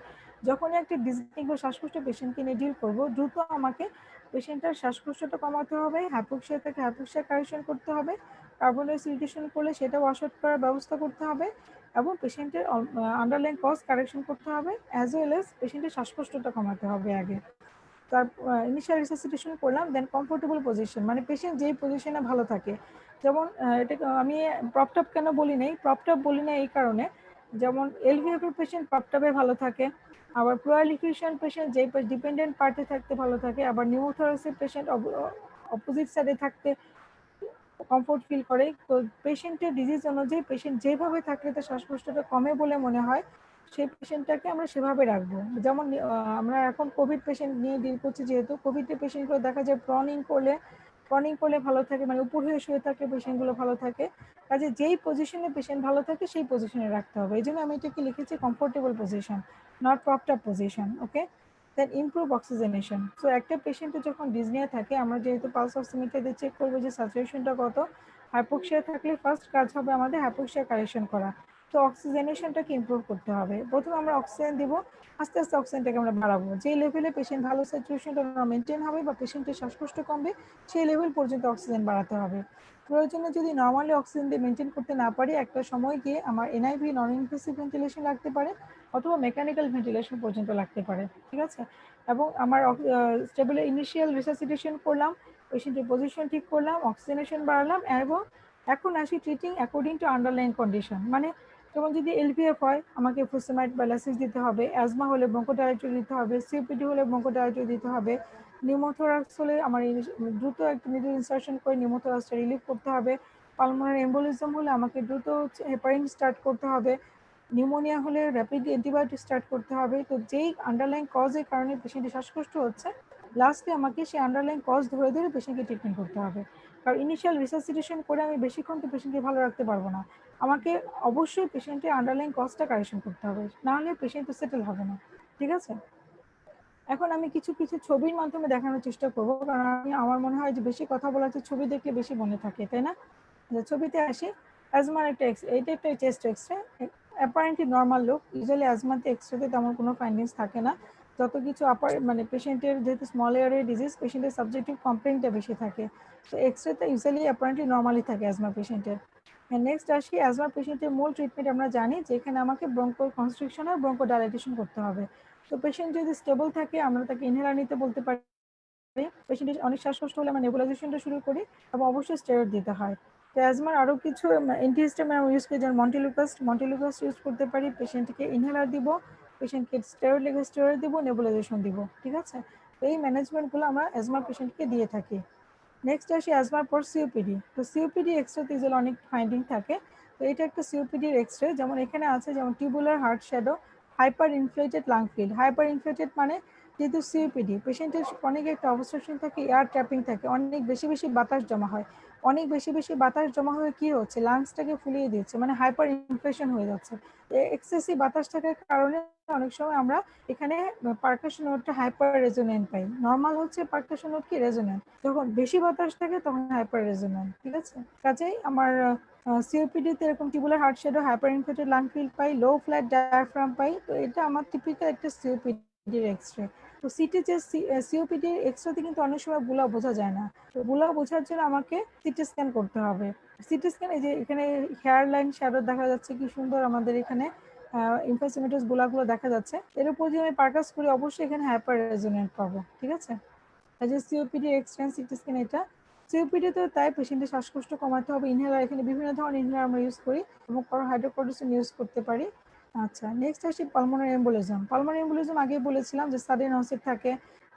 যখনই একটা ডিসনিক বা শ্বাসকষ্ট পেশেন্টকে নিয়ে ডিল করবো, দ্রুত আমাকে পেশেন্টের শ্বাসকষ্টটা কমাতে হবে, হাইপোক্সিয়া থেকে হাইপোক্সিয়া কারেকশন করতে হবে, কার্বন ডাইঅক্সাইড করলে সেটা ওয়াশ আউট করার ব্যবস্থা করতে হবে, এবং পেশেন্টের আন্ডারলাইন কজ কারেকশন করতে হবে, অ্যাজ ওয়েল এজ পেশেন্টের শ্বাসকষ্টটা কমাতে হবে আগে। তার ইনিশিয়াল রিসাসিটেশন করলাম, দেন কমফোর্টেবল পজিশন, মানে পেশেন্ট যেই পজিশনে ভালো থাকে। যেমন এটাকে আমি প্রপটপ কেন বলি নাই, প্রপটপ বলি না এই কারণে, যেমন এলভিএফ এর পেশেন্ট প্রপটপে ভালো থাকে, আবার প্রোয়ালিফিকেশন পেশেন্ট যেই ডিপেন্ডেন্ট পার্টে থাকতে ভালো থাকে, আবার নিউমোথোরাক্সের পেশেন্ট অপোজিট সাইডে থাকতে কমফোর্ট ফিল করে। তো পেশেন্টের ডিজিজ অনুযায়ী পেশেন্ট যেভাবে থাকলে তার শ্বাসকষ্টটা কমে বলে মনে হয়, সেই পেশেন্টটাকে আমরা সেভাবে রাখবো। যেমন আমরা এখন কোভিড পেশেন্ট নিয়ে ডিল করছি, যেহেতু কোভিডের পেশেন্টগুলো দেখা যায় প্রনিং করলে ভালো থাকে, মানে উপর হয়ে শুয়ে থাকে পেশেন্টগুলো ভালো থাকে। কাজে যেই পজিশনে পেশেন্ট ভালো থাকে সেই পজিশনে রাখতে হবে। এই জন্য আমি এটাকে লিখেছি comfortable position, not propped up position. Okay, then improve oxygenation. So একটা পেশেন্টের যখন ডিসনিয়া থাকে, আমরা যেহেতু পালস অক্সিমিটার দিয়ে চেক করবো যে স্যাচুরেশনটা কত। হাইপোক্সিয়া থাকলে ফার্স্ট কাজ হবে আমাদের হাইপোক্সিয়া কারেকশন করা। তো অক্সিজেনেশনটাকে ইমপ্রুভ করতে হবে। প্রথমে আমরা অক্সিজেন দিব, আস্তে আস্তে অক্সিজেনটাকে আমরা বাড়াবো। যে লেভেলে পেশেন্ট ভালো স্যাচুরেশনটা মেনটেন হবে বা পেশেন্টের শ্বাসকষ্ট কমবে, সেই লেভেল পর্যন্ত অক্সিজেন বাড়াতে হবে। প্রয়োজনে যদি নর্মালি অক্সিজেন দিয়ে মেনটেন করতে না পারি, একটা সময় গিয়ে আমার এনআইভি, নন ইনভেসিভ ভেন্টিলেশন লাগতে পারে, অথবা মেকানিক্যাল ভেন্টিলেশন পর্যন্ত লাগতে পারে। ঠিক আছে। এবং আমার স্টেবল ইনিশিয়াল রিসাসিটেশন করলাম, পেশেন্টের পজিশন ঠিক করলাম, অক্সিজেনেশন বাড়ালাম, এবং এখন আসি treating according to underline condition. মানে যেমন যদি এলভিএফ হয় আমাকে ফুসেমাইড বা ল্যাসিস দিতে হবে, অ্যাজমা হলে ব্রঙ্কোডাইলেটর দিতে হবে, সিওপিডি হলে ব্রঙ্কোডাইলেটর দিতে হবে, নিউমোথোরাক্স হলে আমার দ্রুত একটা নিডল ইনসার্শন করে নিউমোথোরাক্সটা রিলিভ করতে হবে, পালমোনারি এম্বোলিজম হলে আমাকে দ্রুত হেপারিন স্টার্ট করতে হবে, নিউমোনিয়া হলে র্যাপিড অ্যান্টিবায়োটিক স্টার্ট করতে হবে। তো যেই আন্ডারলাইন কজের কারণে পেশেন্টের শ্বাসকষ্ট হচ্ছে, লাস্টে আমাকে সেই আন্ডারলাইন কজ ধরে ধরে পেশেন্টকে ট্রিটমেন্ট করতে হবে। কারণ ইনিশিয়াল রিসাসিটেশন করে আমি বেশিক্ষণ তো পেশেন্টকে ভালো রাখতে পারবো না। আমাকে অবশ্যই পেশেন্টের আন্ডারলাইন কজটা কারেকশন করতে হবে, না হলে পেশেন্ট তো সেটেল হবে না। ঠিক আছে, এখন আমি কিছু কিছু ছবির মাধ্যমে দেখানোর চেষ্টা করব, কারণ আমার মনে হয় যে বেশি কথা বলার চেয়ে ছবি দেখলে বেশি মনে থাকে, তাই না? ছবিতে আসি, অ্যাজমার একটা এইটা একটা chest x-ray, apparently normal look. Usually অ্যাজমাতে এক্সরেতে তেমন কোনো ফাইন্ডিংস থাকে না, যত কিছু মানে পেশেন্টের যেহেতু স্মল এয়ারের ডিজিজ, পেশেন্টের সাবজেক্টিভ কমপ্লেনটা বেশি থাকে, তো এক্সরেতে ইউজুয়ালি অ্যাপারেন্টলি নর্মালি থাকে অ্যাজমা পেশেন্টের। নেক্সট আসি, অ্যাজমা পেশেন্টের মূল ট্রিটমেন্ট আমরা জানি যে এখানে আমাকে ব্রঙ্কো কনস্ট্রিকশন আর ব্রঙ্কো ডাইলেটেশন করতে হবে। তো পেশেন্ট যদি স্টেবল থাকে আমরা তাকে ইনহেলার নিতে বলতে পারি, পেশেন্টের অনেক শ্বাসকষ্ট হলে আমরা নেবুলাইজেশনটা শুরু করি এবং অবশ্যই স্টেরয়েড দিতে হয়। তো অ্যাজমার আরও কিছু অ্যান্টিহিস্টামিন আমরা ইউজ করি, যেমন মন্টিলুকাস্ট ইউজ করতে পারি, পেশেন্টকে ইনহেলার দিব, পেশেন্টকে স্টেরয়েড লেগে স্টেরয়েড দিব, নেবুলাইজেশন দিব। ঠিক আছে, তো এই ম্যানেজমেন্টগুলো আমরা অ্যাজমা পেশেন্টকে দিয়ে থাকি। নেক্সট আসি অ্যাজমার পর সিওপিডি। তো সিওপিডি এক্সরেতে ইউজুয়ালি অনেক ফাইন্ডিং থাকে। তো এটা একটা সিওপিডির এক্সরে, যেমন এখানে আছে যেমন tubular heart shadow, hyper inflated lung field. Hyper inflated মানে যেহেতু সিওপিডি পেশেন্টের অনেক একটা অবস্ট্রাকশন থাকে, এয়ার ট্র্যাপিং থাকে, অনেক বেশি বেশি বাতাস জমা হয়, অনেক বেশি বেশি বাতাস জমা হয়ে কি হচ্ছে, লাংসটাকে ফুলিয়ে দিচ্ছে, মানে হাইপার ইনফ্লেশন হয়ে যাচ্ছে। এক্সেসিভ বাতাস থাকার কারণে অনেক সময় আমরা এখানে পারকাশন নোটটা হাইপার রেজোনেন্ট পাই। নর্মাল হচ্ছে পারকাশন নোট কি রেজোনেন্ট, যখন বেশি বাতাস থাকে তখন হাইপার রেজোনেন্ট। ঠিক আছে, কাজেই আমার সিওপিডিতে এরকম tubular heart shadow, hyper inflated lung field পাই, লো ফ্ল্যাট ডায়াফ্রাম পাই। তো এটা আমার টিপিক্যাল একটা সিওপিডির এক্সরে। তো সিটি যে সিওপিডির এক্সরেতে কিন্তু অনেক সময় বুলা বোঝা যায় না, তো বুলা বোঝার জন্য আমাকে সিটি স্ক্যান করতে হবে। সিটি স্ক্যান, এই যে এখানে হেয়ার লাইন শ্যাডো দেখা যাচ্ছে কি সুন্দর, আমাদের এখানে ইনফ্যাসিমেটাস গুলাগুলো দেখা যাচ্ছে। এর উপর যদি আমি পারকাস করি অবশ্যই এখানে হাইপার রেজোনেন্ট পাবো। ঠিক আছে, যে সিওপিডি এক্সটেন্স সিটি স্ক্যান এটা। সিওপিডি তো তাই পেশেন্টের শ্বাসকষ্ট কমাতে হবে, ইনহেলার এখানে বিভিন্ন ধরনের ইনহেলার আমরা ইউজ করি এবং হাইড্রোকর্টিসন ইউজ করতে পারি। আচ্ছা, নেক্সট আসি পালমোনারি এম্বোলিজম। পালমোনারি এম্বোলিজম আগেই বলেছিলাম যে সাডেন অনসেট থাকে,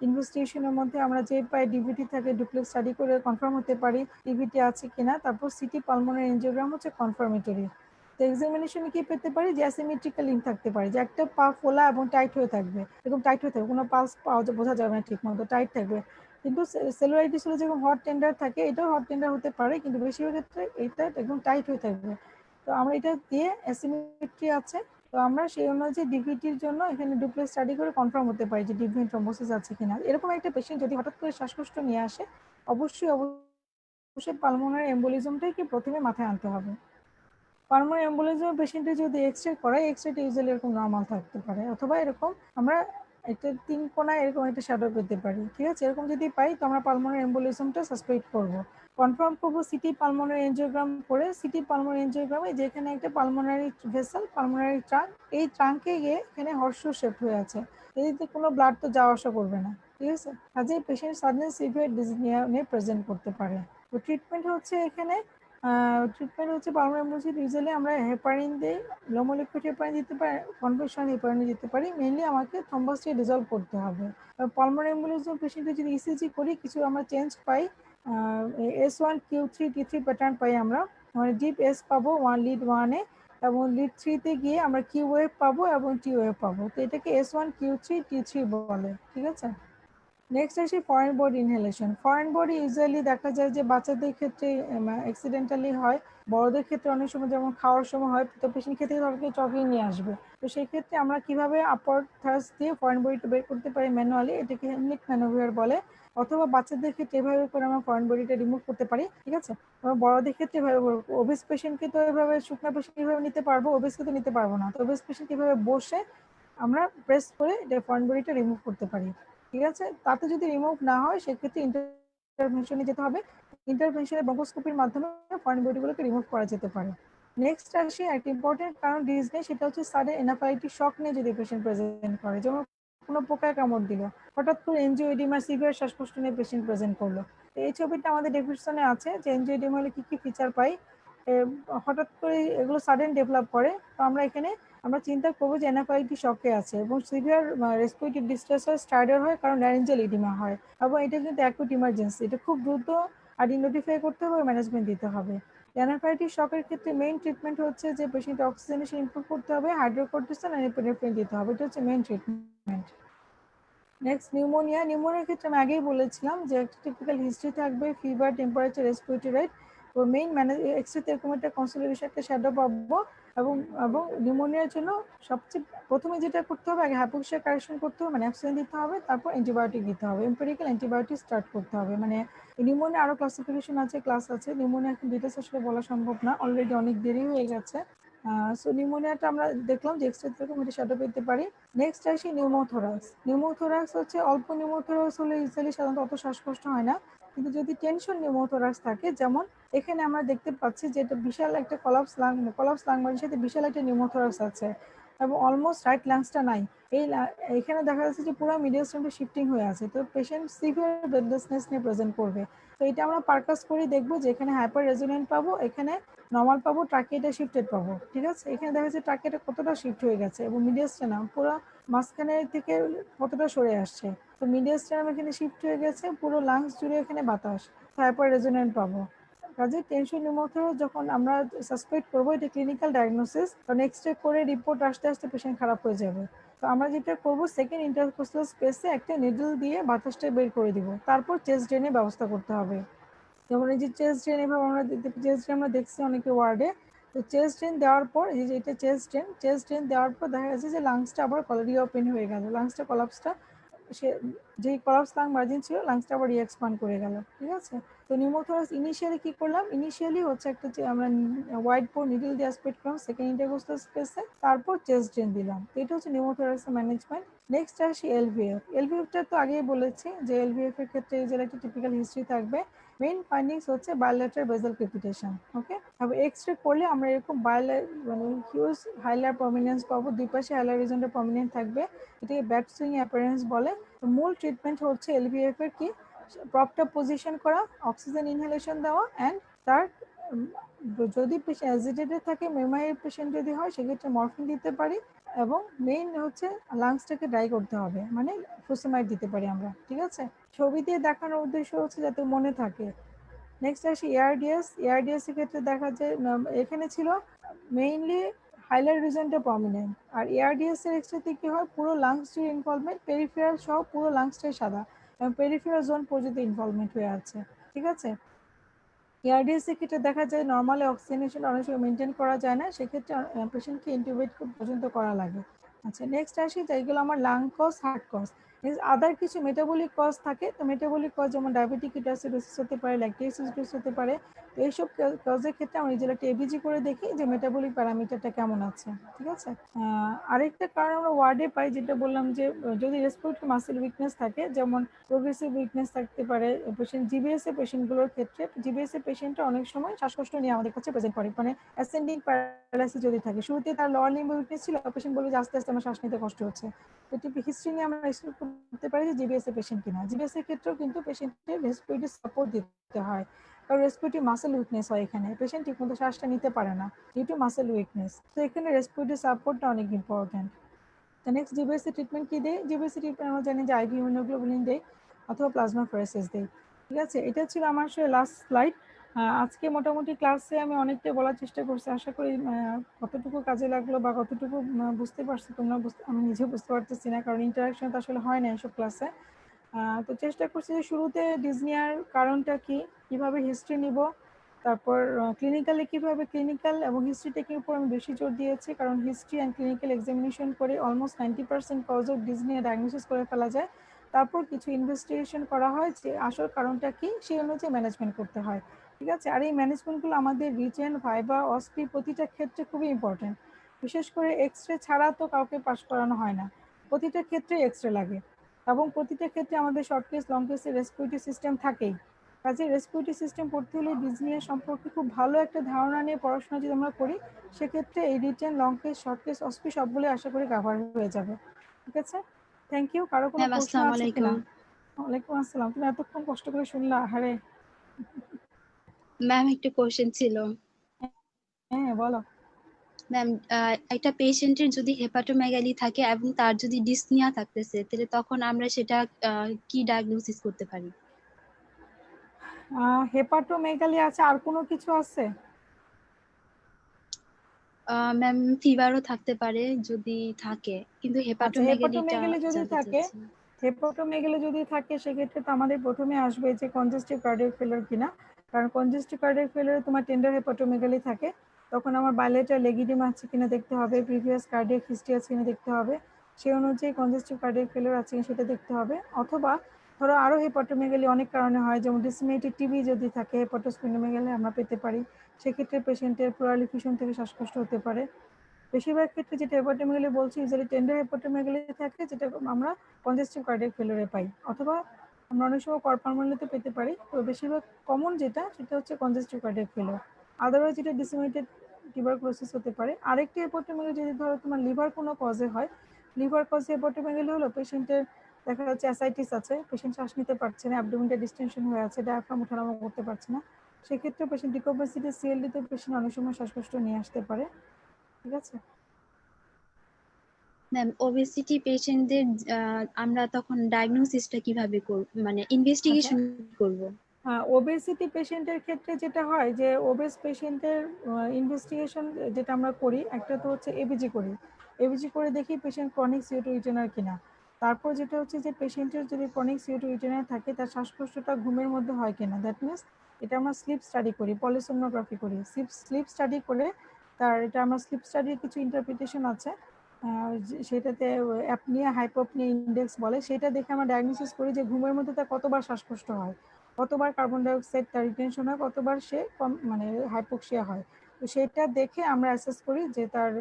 ইনভেস্টিগেশনের মধ্যে আমরা যে পাই ডিভিটি থাকে, ডুপ্লেক্স স্টাডি করে কনফার্ম হতে পারি ডিভিটি আছে কিনা। তারপর সিটি পালমোনারি এনজিওগ্রাম হচ্ছে কনফার্মেটরি। তো এক্সামিনেশনে কি পেতে পারি, যে অ্যাসিমেট্রিক্যাল লিঙ্ক থাকতে পারে, যে একটা পা ফোলা এবং টাইট হয়ে থাকবে, এরকম টাইট হয়ে থাকবে, কোনো পালস পাওয়া বোঝা যাবে না ঠিক মতো, টাইট থাকবে। কিন্তু সেলুলাইটিস হলে যেরকম হট টেন্ডার থাকে, এটাও হট টেন্ডার হতে পারে, কিন্তু বেশিরভাগ ক্ষেত্রে এটা একদম টাইট হয়ে থাকবে। তো আমরা এটা দিয়ে অ্যাসিমেট্রি আছে, তো আমরা সেই অনুযায়ী ডিভিটির জন্য এখানে ডুপ্লেক্স স্টাডি করে কনফার্ম হতে পারি যে ডিভিয়েন্ট থ্রম্বোসিস আছে কিনা। এরকম একটা পেশেন্ট যদি হঠাৎ করে শ্বাসকষ্ট নিয়ে আসে, অবশ্যই অবশ্যই পালমোনারি এম্বোলিজমটাকে প্রথমে মাথায় আনতে হবে। পালমোনারি এম্বোলিজম পেশেন্টের যদি এক্সরে করাই, এক্সরেটা ইউজুয়ালি এরকম নর্মাল থাকতে পারে, অথবা এরকম আমরা একটা 3 কোণায় এরকম একটা শ্যাডো পেতে পারি। ঠিক আছে, এরকম যদি পাই তো আমরা পালমোনারি এম্বোলিজমটা সাসপেক্ট করব। কনফার্ম করবো সিটি পালমোনারি এনজিওগ্রাম করে। সিটি পালমোনারি এনজিওগ্রামে যেখানে একটা পালমোনারি ভেসেল, পালমোনারি ট্রাঙ্ক, এই ট্রাঙ্কে গিয়ে এখানে হর্সু শেপ হয়ে আছে, এদিকে কোনো ব্লাড তো যাওয়া আসা করবে না। ঠিক আছে, কাজেই পেশেন্ট সাডেন সিভিয়ার ডিসনিয়া নিয়ে প্রেজেন্ট করতে পারে। তো ট্রিটমেন্ট হচ্ছে এখানে ট্রিটমেন্ট হচ্ছে পালমোনারি এম্বোলিজম ইউজুয়ালি আমরা হেপারিন দিই, লো মলিকুলার হেপারিন দিতে পারি, কনভেনশনাল হেপারিন দিতে পারি। মেইনলি আমাকে থ্রম্বোসকে ডিজলভ করতে হবে। পালমোনারি এম্বোলিজম পেশেন্টের যদি ইসিজি করি, কিছু আমরা চেঞ্জ পাই, S1Q3T3 প্যাটার্ন পাই আমরা, মানে ডিপ এস পাবো লিড 1-এ, এবং লিড 3-তে গিয়ে আমরা কিউ ওয়েভ পাবো এবং টি ওয়েভ পাবো। তো এটাকে S1Q3T3 বলে। ঠিক আছে, নেক্সট আসি foreign body inhalation. Foreign body usually দেখা যায় যে বাচ্চাদের ক্ষেত্রে অ্যাক্সিডেন্টালি হয়, বড়দের ক্ষেত্রে অনেক সময় যেমন খাওয়ার সময় হয়, তো পেশেন্ট খেতে তাদেরকে চকলেট নিয়ে আসবে। তো সেই ক্ষেত্রে আমরা কিভাবে আপার থার্স দিয়ে ফরেন বডিটা বের করতে পারি ম্যানুয়ালি, এটাকে হেমলিক ম্যানোভিয়ার বলে। অথবা বাচ্চাদের ক্ষেত্রে এভাবে করে আমরা ফরেন বডিটা রিমুভ করতে পারি। ঠিক আছে, বড়দের ক্ষেত্রে এভাবে, ওবেস পেশেন্টকে তো এভাবে, শুকনা পেশেন্ট এভাবে নিতে পারবো, ওবেসকে তো নিতে পারবো না। তো ওবেস পেশেন্ট এভাবে বসে আমরা প্রেস করে এটা ফরেন বডিটা রিমুভ করতে পারি। ঠিক আছে, তাতে যদি রিমুভ না হয় সেক্ষেত্রে ইন্টারভেনশনে যেতে হবে। ইন্টারভেনশনে ব্রঙ্কোস্কোপির মাধ্যমে ফরেন বডিগুলোকে রিমুভ করা যেতে পারে। নেক্সট আসি একটা ইম্পর্টেন্ট কারণ ডিজিজ নিয়ে, সেটা হচ্ছে সাডেন এনাফাইটিক শক নিয়ে যদি পেশেন্ট প্রেজেন্ট করে, যেমন কোনো পোকায় কামড় দিল, হঠাৎ করে এনজিওএডিমা সিভিয়ার শ্বাসকষ্ট নিয়ে পেশেন্ট প্রেজেন্ট করলো। তো এই ছবিটা আমাদের ডেসক্রিপশনে আছে যে এনজিওএডিমা হলে কি কি ফিচার পাই। হঠাৎ করে এগুলো সাডেন ডেভেলপ করে, তো আমরা এখানে আমরা চিন্তা করবো যে অ্যানাফাইলাক্টিক শকে আছে এবং সিভিয়ার রেসপিরেটরি ডিস্ট্রেস হয়, স্টার্ডার হয়, কারণ ল্যারিঞ্জাল ইডিমা হয়, এবং এটা কিন্তু অ্যাকুট ইমার্জেন্সি, এটা খুব দ্রুত আইডেন্টিফাই করতে হবে, ম্যানেজমেন্ট দিতে হবে। অ্যানাফাইলাক্টিক শকের ক্ষেত্রে মেইন ট্রিটমেন্ট হচ্ছে যে পেশেন্ট অক্সিজেনেশন ইমপ্রুভ করতে হবে, হাইড্রোকর্টিসন আর এপিনেফ্রিন দিতে হবে, এটা হচ্ছে মেইন ট্রিটমেন্ট। Next pneumonia. নিউমোনিয়ার ক্ষেত্রে আমি আগেই বলেছিলাম যে একটা টিপিক্যাল হিস্ট্রি থাকবে, ফিভার, টেম্পারেচার, রেসপিরেটরি রেট। তো মেইন এক্সরেতে এরকম একটা কনসিডারেশন, একটা শ্যাডো পাবো। এবং এবং নিউমোনিয়ার জন্য সবচেয়ে প্রথমে যেটা করতে হবে, আগে হাইপোক্সিয়া কারেকশন করতে হবে, মানে অক্সিজেন দিতে হবে, তারপর অ্যান্টিবায়োটিক দিতে হবে, এম্পেরিক্যাল অ্যান্টিবায়োটিক স্টার্ট করতে হবে। মানে নিউমোনিয়া আরও ক্লাসিফিকেশন আছে, ক্লাস আছে, নিউমোনিয়া এখন ডিটেলস আসলে বলা সম্ভব না, অলরেডি অনেক দেরি হয়ে গেছে। সো নিউমোনিয়াটা আমরা দেখলাম যে এক্সরে থেকে এটা শ্যাডো পেতে পারি। নেক্সট আসি নিউমোথোরাক্স। নিউমোথোরাক্স হচ্ছে অল্প নিউমোথোরাক্স হলে ইজিলি সাধারণত অত শ্বাসকষ্ট হয় না, কিন্তু যদি টেনশন নিউমোথোরাক্স থাকে, যেমন এখানে আমরা দেখতে পাচ্ছি যে এটা বিশাল একটা কলাপস লাং মারির সাথে বিশাল একটা নিউমোথোরাক্স আছে এবং অলমোস্ট রাইট লাংসটা নাই। এখানে দেখা যাচ্ছে যে পুরো মিডিয়াল স্টেমটা শিফটিং হয়ে আছে, তো পেশেন্ট সিভিয়ার ব্রেথলেসনেস নিয়ে প্রেজেন্ট করবে। তো এটা আমরা পারকাস করে দেখবো যে এখানে হাইপার রেজোনেন্ট পাবো, এখানে নর্মাল পাবো, ট্রাকিয়াটা শিফটেড পাবো। ঠিক আছে, এখানে দেখা যাচ্ছে ট্রাকিয়াটা কতটা শিফট হয়ে গেছে এবং মিডিয়াল স্টেনাম পুরো মাঝখানে থেকে কতটা সরে আসছে। তো মিডিয়াল স্টেনাম এখানে শিফট হয়ে গেছে, পুরো লাংস জুড়ে এখানে বাতাস, হাইপার রেজোনেন্ট পাবো। কাজে টেনশন নিউমোথোরাক্স যখন আমরা সাসপেক্ট করবো, এটা ক্লিনিক্যাল ডায়াগনোসিস, কারণ এক্সরে করে রিপোর্ট আসতে আসতে পেশেন্ট খারাপ হয়ে যাবে। তো আমরা যেটা করবো, সেকেন্ড ইন্টারকোস্টাল স্পেসে একটা নিডল দিয়ে বাতাসটা বের করে দিব, তারপর চেস্ট ড্রেনের ব্যবস্থা করতে হবে। যেমন এই যে চেস্ট ড্রেন, এভাবে আমরা চেস্ট ড্রেন আমরা দেখছি অনেকে ওয়ার্ডে। তো চেস্ট ড্রেন দেওয়ার পর, এই যে এটা চেস্ট ড্রেন দেওয়ার পর দেখা যাচ্ছে যে লাংসটা আবার রিওপেন হয়ে গেল, লাংসটা কলাপসটা, সে যেই কলাপস লাং মার্জিন ছিল, লাংসটা আবার রিএক্সপান্ড করে গেল। ঠিক আছে, তো নিউমোথোরাক্স ইনিশিয়ালি কি করলাম, ইনিশিয়ালি হচ্ছে একটা যে আমরা হোয়াইট পোর নিডল দিয়ে অ্যাসপেক্ট করলাম সেকেন্ড ইন্টারকোস্টাল স্পেসে, তারপর চেস্ট ড্রেন দিলাম। তো এটা হচ্ছে নিউমোথোরাক্সের ম্যানেজমেন্ট। নেক্সট আসি এলভিএফ। এলভিএফটা তো আগেই বলেছি যে এলভিএফ এর ক্ষেত্রে এই যে একটা টিপিক্যাল হিস্ট্রি থাকবে। মেইন ফাইন্ডিংস হচ্ছে বায়োলেটার বেজাল ক্রেপিটেশন। ওকে, তবে এক্সরে করলে আমরা এরকম মানে হিউজ হাইলার প্রমিনেন্স পাবো, দুই পাশে হাইলার রিজনটা প্রমিনেন্ট থাকবে, এটাকে ব্যাট সুইং অ্যাপিয়ারেন্স বলে। তো মূল ট্রিটমেন্ট হচ্ছে এলভিএফ এর কি, প্রপটা পজিশন করা, অক্সিজেন ইনহেলেশন দেওয়া, অ্যান্ড তার যদি পেশেন্ট অ্যাজিটেটেড থাকে, মেমাইয়ের পেশেন্ট যদি হয়, সেক্ষেত্রে মরফিন দিতে পারি, এবং মেইন হচ্ছে লাংসটাকে ড্রাই করতে হবে, মানে ফুসেমাইড দিতে পারি আমরা। ঠিক আছে, ছবি দিয়ে দেখানোর উদ্দেশ্য হচ্ছে যাতে মনে থাকে। নেক্সট আসি এআরডিএস। এআরডিএস এর ক্ষেত্রে দেখা যায় এখানে ছিল মেইনলি হাইলার রিজনটা প্রমিনেন্ট, আর এআরডিএস এর এক্সট্রাতে কি হয়, পুরো লাংস জুড়ে ইনভলভমেন্ট, পেরিফেরাল সহ পুরো লাংসটাই সাদা এবং পেরিফেরাল জোন পর্যন্ত ইনভলভমেন্ট হয়ে আছে। ঠিক আছে, এআরডিএস এর ক্ষেত্রে দেখা যায় নর্মালি অক্সিজেনেশন অনেক সময় মেনটেন করা যায় না, সেক্ষেত্রে পেশেন্টকে ইন্টিউবেট পর্যন্ত করা লাগে। আচ্ছা, নেক্সট আসি যেগুলো আমার লাং কজ, হার্ট কজ। আদার কিছু মেটাবলিক কজ থাকে, তো মেটাবলিক কজ যেমন ডায়াবেটিক কিটোসিডোসিস হতে পারে, ল্যাকটিক অ্যাসিডোসিস হতে পারে। তো এইসব কজের ক্ষেত্রে আমরা নিজেরা একটা এবিজি করে দেখি যে মেটাবলিক প্যারামিটারটা কেমন আছে। ঠিক আছে, আরেকটা কারণ আমরা ওয়ার্ডে পাই, যেটা বললাম যে যদি রেসপিরেটরি মাসেল উইকনেস থাকে, যেমন প্রোগ্রেসিভ উইকনেস থাকতে পারে পেশেন্ট, জিবিএস এর পেশেন্টগুলোর ক্ষেত্রে। জিবিএস এর পেশেন্টরা অনেক সময় শ্বাসকষ্ট নিয়ে আমাদের কাছে প্রেজেন্ট করে, মানে অ্যাসেন্ডিং প্যারালাইসিস যদি থাকে, শুরুতে তার লোয়ার লিম্ব উইকনেস ছিল, পেশেন্ট বলবে যে আস্তে আস্তে আমার শ্বাস নিতে কষ্ট হচ্ছে। তো টিপি হিস্ট্রি নিয়ে আমরা এক্সপ্লোর করতে পারি যে জিবিএস এর পেশেন্ট কিনা। জিবিএস এর ক্ষেত্রেও কিন্তু পেশেন্টের রেসপিরেটরি সাপোর্ট দিতে হয়, কারণ রেসপিরেটরি মাসেল উইকনেস হয়, এখানে পেশেন্ট ঠিকমতো শ্বাসটা নিতে পারে না ডিউ টু মাসেল উইকনেস। তো এখানে রেসপিরেটরি সাপোর্টটা অনেক ইম্পর্টেন্ট। তো নেক্সট জিবিএসসি ট্রিটমেন্ট কি দেয়, জিবিএসসি ট্রিটমেন্ট আমরা জানি যে আইভি ইমিউনোগ্লোবুলিন দেয় অথবা প্লাজমা ফেরেসিস দেয়। ঠিক আছে, এটা ছিল আমার আসলে লাস্ট স্লাইড। আজকে মোটামুটি ক্লাসে আমি অনেকটাই বলার চেষ্টা করছি, আশা করি কতটুকু কাজে লাগলো বা কতটুকু বুঝতে পারছো তোমরা, আমি নিজে বুঝতে পারতেছি না, কারণ ইন্টারাকশন তো আসলে হয় না এসব ক্লাসে। তো চেষ্টা করছি যে শুরুতে ডিজনিয়ার কারণটা কি, কিভাবে হিস্ট্রি নিব, তারপর ক্লিনিক্যালি কিভাবে, ক্লিনিক্যাল এবং হিস্ট্রি টেকের উপর আমি বেশি জোর দিয়েছি, কারণ হিস্ট্রি অ্যান্ড ক্লিনিক্যাল এক্সামিনেশন করে almost 90% cause of dyspnoea diagnosis করে ফেলা যায়। তারপর কিছু ইনভেস্টিগেশন করা হয় যে আসল কারণটা কি, সেই অনুযায়ী ম্যানেজমেন্ট করতে হয়। ঠিক আছে, আর এই ম্যানেজমেন্টগুলো আমাদের রিটেন, ভাইবা, অসপি প্রতিটা ক্ষেত্রে খুবই ইম্পর্টেন্ট। বিশেষ করে এক্সরে ছাড়া তো কাউকে পাস করানো হয় না, প্রতিটা ক্ষেত্রে এক্সরে লাগে, এবং প্রতিটা ক্ষেত্রে আমাদের শর্ট কেস, লং কেসের রেসপিরেটরি সিস্টেম থাকেই। কাজে রেসপিরেটরি সিস্টেম পড়তে হলে ডিজনিয়া সম্পর্কে খুব ভালো একটা ধারণা নিয়ে পড়াশোনা যদি আমরা করি, সেক্ষেত্রে এই written, long case, short case, OSPE সবগুলো আশা করি কভার হয়ে যাবে। ঠিক আছে, থ্যাংক ইউ। কারো কোনো প্রশ্ন আছে কিনা? ওয়ালাইকুম আসসালাম। তুমি এতক্ষণ কষ্ট করে শুনলা? আহারে ম্যাম, একটু কোশ্চেন ছিল। হ্যাঁ বলো। ম্যাম, একটা পেশেন্টের যদি হেপাটোমেগালি থাকে এবং তার যদি ডিসনিয়া থাকতেছে, তাহলে তখন আমরা সেটা কি ডায়াগনোসিস করতে পারি? হেপাটোমেগালি আছে, আর কোনো কিছু আছে? ম্যাম, ফিভারও থাকতে পারে যদি থাকে, কিন্তু আচ্ছা, হেপাটোমেগালিটা হেপাটোমেগালি যদি জানতে থাকে, চাচ্ছি। হেপাটোমেগালি যদি থাকে সেক্ষেত্রে তো আমাদের প্রথমে আসবে যে কনজেস্টিভ কার্ডিয়াক ফেলিওর কিনা। কারণ কনজেস্টিভ কার্ডিয়াক ফেলিওরে তোমার টেন্ডার হেপাটোমেগালি থাকে, তখন আমার বাইলেটার লেগিডিম আছে কিনা দেখতে হবে, প্রিভিয়াস কার্ডিয়াক হিস্ট্রি আছে কিনা দেখতে হবে, সেই অনুযায়ী কনজেস্টিভ কার্ডিয়াক ফেলিওর আছে কিনা সেটা দেখতে হবে। অথবা ধরো আরও হেপাটোমেগালি অনেক কারণে হয়, যেমন ডিসেমিনেটেড টিবি যদি থাকে হেপাটোস্প্লিনোমেগালি আমরা পেতে পারি। সেক্ষেত্রে পেশেন্টের প্লুরাল এফিউশন থেকে শ্বাসকষ্ট হতে পারে। বেশিরভাগ ক্ষেত্রে যেটা হেপাটোমেগালি বলছি ইউজুয়ালি টেন্ডার হেপাটোমেগালি থাকে, যেটা আমরা কনজেস্টিভ কার্ডিয়াক ফেলিওরে পাই, অথবা আমরা অনেক সময় করপালমোনালিতে পেতে পারি। তো বেশিরভাগ কমন যেটা সেটা হচ্ছে কনজেস্টিভ কার্ডিয়াক ফেলিওর। আদারওয়াইজ যেটা ডিসেমিনেটেড টিউবারকুলোসিস হতে পারে। আরেকটি হেপাটোমেগালি যদি ধরো তোমার লিভার কোনো কজে হয়, লিভার কজে হেপাটোমেগালি হলো পেশেন্টের দেখা যাচ্ছে অ্যাসাইটিস আছে, পেশেন্ট শ্বাস নিতে পারছে না, অ্যাবডোমেনটা ডিস্টেনশন হয়ে আছে, ডায়াফ্রাম ওঠানামা করতে পারছে না, সেক্ষেত্রে পেশেন্ট ডিকোপাসিটি সিএলডিতে পেশেন্ট অনেক সময় শ্বাসকষ্ট নিয়ে আসতে পারে। ঠিক আছে। ম্যাম, ওবেসিটি পেশেন্টদের আমরা তখন ডায়াগনোসিসটা কিভাবে করব, মানে আচ্ছা, ইনভেস্টিগেশন করব? ওবেসিটি পেশেন্টের ক্ষেত্রে যেটা হয় যে ওবেস পেশেন্টের ইনভেস্টিগেশন যেটা আমরা করি, একটা তো হচ্ছে এবিজি করি। এবিজি করে দেখি পেশেন্ট ক্রনিক সিওটো রিটেনার কিনা। তারপর যেটা হচ্ছে যে পেশেন্টের যদি ক্রনিক সিওটো রিটেনার থাকে, তার শ্বাসকষ্টটা ঘুমের মধ্যে হয় কিনা, দ্যাট মিনস এটা আমরা স্লিপ স্টাডি করি, পলিসোমনোগ্রাফি করি। স্লিপ স্টাডি করে তার এটা আমরা স্লিপ স্টাডির কিছু ইন্টারপ্রিটেশন আছে, সেটাতে অ্যাপনিয়া হাইপোপনিয়া ইন্ডেক্স বলে, সেটা দেখে আমরা ডায়াগনোসিস করি যে ঘুমের মধ্যে তার কতবার শ্বাসকষ্ট হয়, কতবার কার্বন ডাইঅক্সাইড তার রিটেনশন হয়, কতবার সে কম মানে হাইপোক্সিয়া হয়। তো সেটা দেখে আমরা অ্যাসেস করি যে তার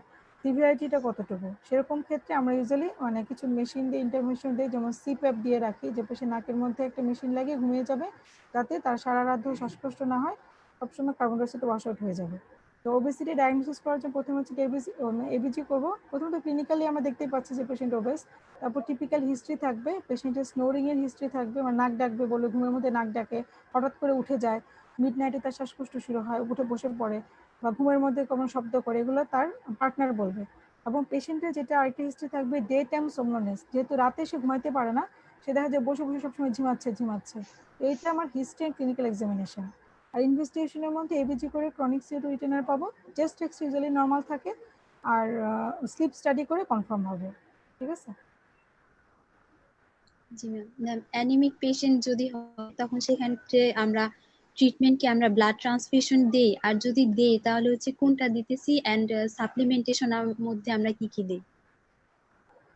সিভিয়ারিটিটা কতটুকু। সেরকম ক্ষেত্রে আমরা ইউজুয়ালি মানে কিছু মেশিন দিয়ে ইন্টারভেনশন দিয়ে, যেমন সিপ্যাপ দিয়ে রাখি, যে পেশেন্ট নাকের মধ্যে একটা মেশিন লাগিয়ে ঘুমিয়ে যাবে, যাতে তার সারা রাত ধরে শ্বাসকষ্ট না হয়, সবসময় কার্বন ডাইঅক্সাইড ওয়াশ আউট হয়ে যাবে। তো ওবেসিটি ডায়াগনোসিস করার জন্য প্রথমে হচ্ছে এবিজি করবো। প্রথমত ক্লিনিক্যালি আমরা দেখতেই পাচ্ছি যে পেশেন্ট ওবেস। তারপর টিপিক্যাল হিস্ট্রি থাকবে, পেশেন্টের স্নোরিং এর হিস্ট্রি থাকবে, মানে নাক ডাকবে বলে, ঘুমের মধ্যে নাক ডাকে, হঠাৎ করে উঠে যায়, মিড নাইটে তার শ্বাসকষ্ট শুরু হয়, উঠে বসে পড়ে, বা ঘুমের মধ্যে কোনো শব্দ করে, এগুলো তার পার্টনার বলবে। এবং পেশেন্টের যেটা আরেকটা হিস্ট্রি থাকবে ডে টাইম সোমনোনেস, যেহেতু রাতে সে ঘুমাইতে পারে না, সে দেখা যায় বসে বসে সবসময় ঝিমাচ্ছে ঝিমাচ্ছে। এইটা আমার হিস্ট্রি অ্যান্ড ক্লিনিক্যাল এক্সামিনেশন। আর ইনভেস্টিগেশনের মধ্যে এবিজি করে ক্রনিক সিওটো রিটেনার পাবো, চেস্ট এক্স ইউজুয়ালি নর্মাল থাকে, আর স্লিপ স্টাডি করে কনফার্ম হবে। ঠিক আছে। জি ম্যাম। ম্যাম, অ্যানিমিক পেশেন্ট যদি হয় তখন সেক্ষেত্রে আমরা ট্রিটমেন্ট কি আমরা ব্লাড ট্রান্সফিউশন দেই, আর যদি দেই তাহলে হচ্ছে কোনটা দিতেছি, এন্ড সাপ্লিমেন্টেশনের মধ্যে আমরা কি কি দেই?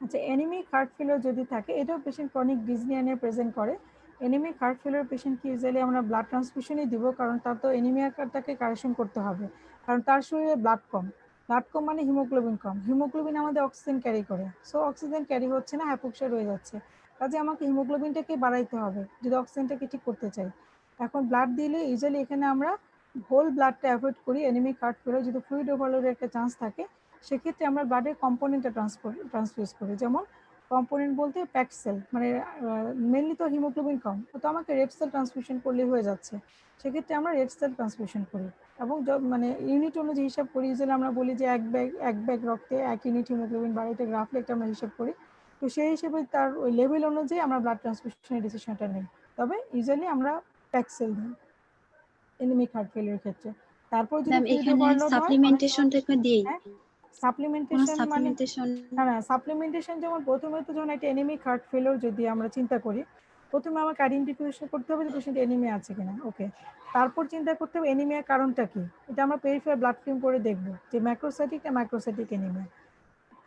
আচ্ছা, অ্যানিমিক হার্ট ফেলিওর যদি থাকে, এটাও পেশেন্ট ক্রনিক ডিজনিয়া নিয়ে প্রেজেন্ট করে। অ্যানিমিক হার্ট ফেলিওর পেশেন্টকে ইউজুয়ালি আমরা ব্লাড ট্রান্সফিউশনই দিব, কারণ তার তো অ্যানিমিয়াটাকে কারেকশন করতে হবে, কারণ তার শরীরে ব্লাড কম। ব্লাড কম মানে হিমোগ্লোবিন কম, হিমোগ্লোবিন আমাদের অক্সিজেন ক্যারি করে, সো অক্সিজেন ক্যারি হচ্ছে না, হাইপোক্সিয়া রয়ে যাচ্ছে। কাজে আমাকে হিমোগ্লোবিনটাকে বাড়াইতে হবে যদি অক্সিজেনটাকে ঠিক করতে চাই। এখন ব্লাড দিলে ইউজুয়ালি এখানে আমরা হোল ব্লাডটা অ্যাভয়েড করি। অ্যানিমিক হার্ট ফেলিওর যদি ফ্লুইড ওভারলোডের একটা চান্স থাকে, সেক্ষেত্রে আমরা ব্লাডের কম্পোনেন্টটা ট্রান্সফিউজ করি। যেমন কম্পোনেন্ট বলতে প্যাকড সেল, মানে মেনলি তো হিমোগ্লোবিন কম, তো আমাকে রেড সেল ট্রান্সফিউশন করলে হয়ে যাচ্ছে, সেক্ষেত্রে আমরা রেড সেল ট্রান্সফিউশন করি। এবং মানে ইউনিট অনুযায়ী হিসাব করি, ইউজুয়ালি আমরা বলি যে এক ব্যাগ রক্তে 1 ইউনিট হিমোগ্লোবিন বাড়ে, এটা গ্রাফলে একটা আমরা হিসাব করি। তো সেই হিসেবে তার ওই লেভেল অনুযায়ী আমরা ব্লাড ট্রান্সফিউশনের ডিসিশনটা নিই। তবে ইউজুয়ালি আমরা প্যাকড সেল দিই এনিমিক হার্ট ফেলিওর ক্ষেত্রে। তারপর যদি ম্যাম, ফ্লুইড এখানে ওভারলোড হয় অনেক সময়। সাপ্লিমেন্টেশনটা দেই? হ্যাঁ, কোনো সাপ্লিমেন্টেশন মানে সাপ্লিমেন্টেশন? না না, সাপ্লিমেন্টেশন যেমন প্রথমে তো যখন একটা এনিমিক হার্ট ফেলিওর যদি আমরা চিন্তা করি, প্রথমে আমাকে আইডেন্টিফিকেশন করতে হবে যে পেশেন্ট এনিমিয়া আছে কিনা, ওকে। তারপর চিন্তা করতে হবে এনিমিয়ার কারণটা কি, এটা আমরা পেরিফেরাল ব্লাড ফিল্ম করে দেখবো যে ম্যাক্রোসাইটিক না মাইক্রোসাইটিক এনিমিয়া।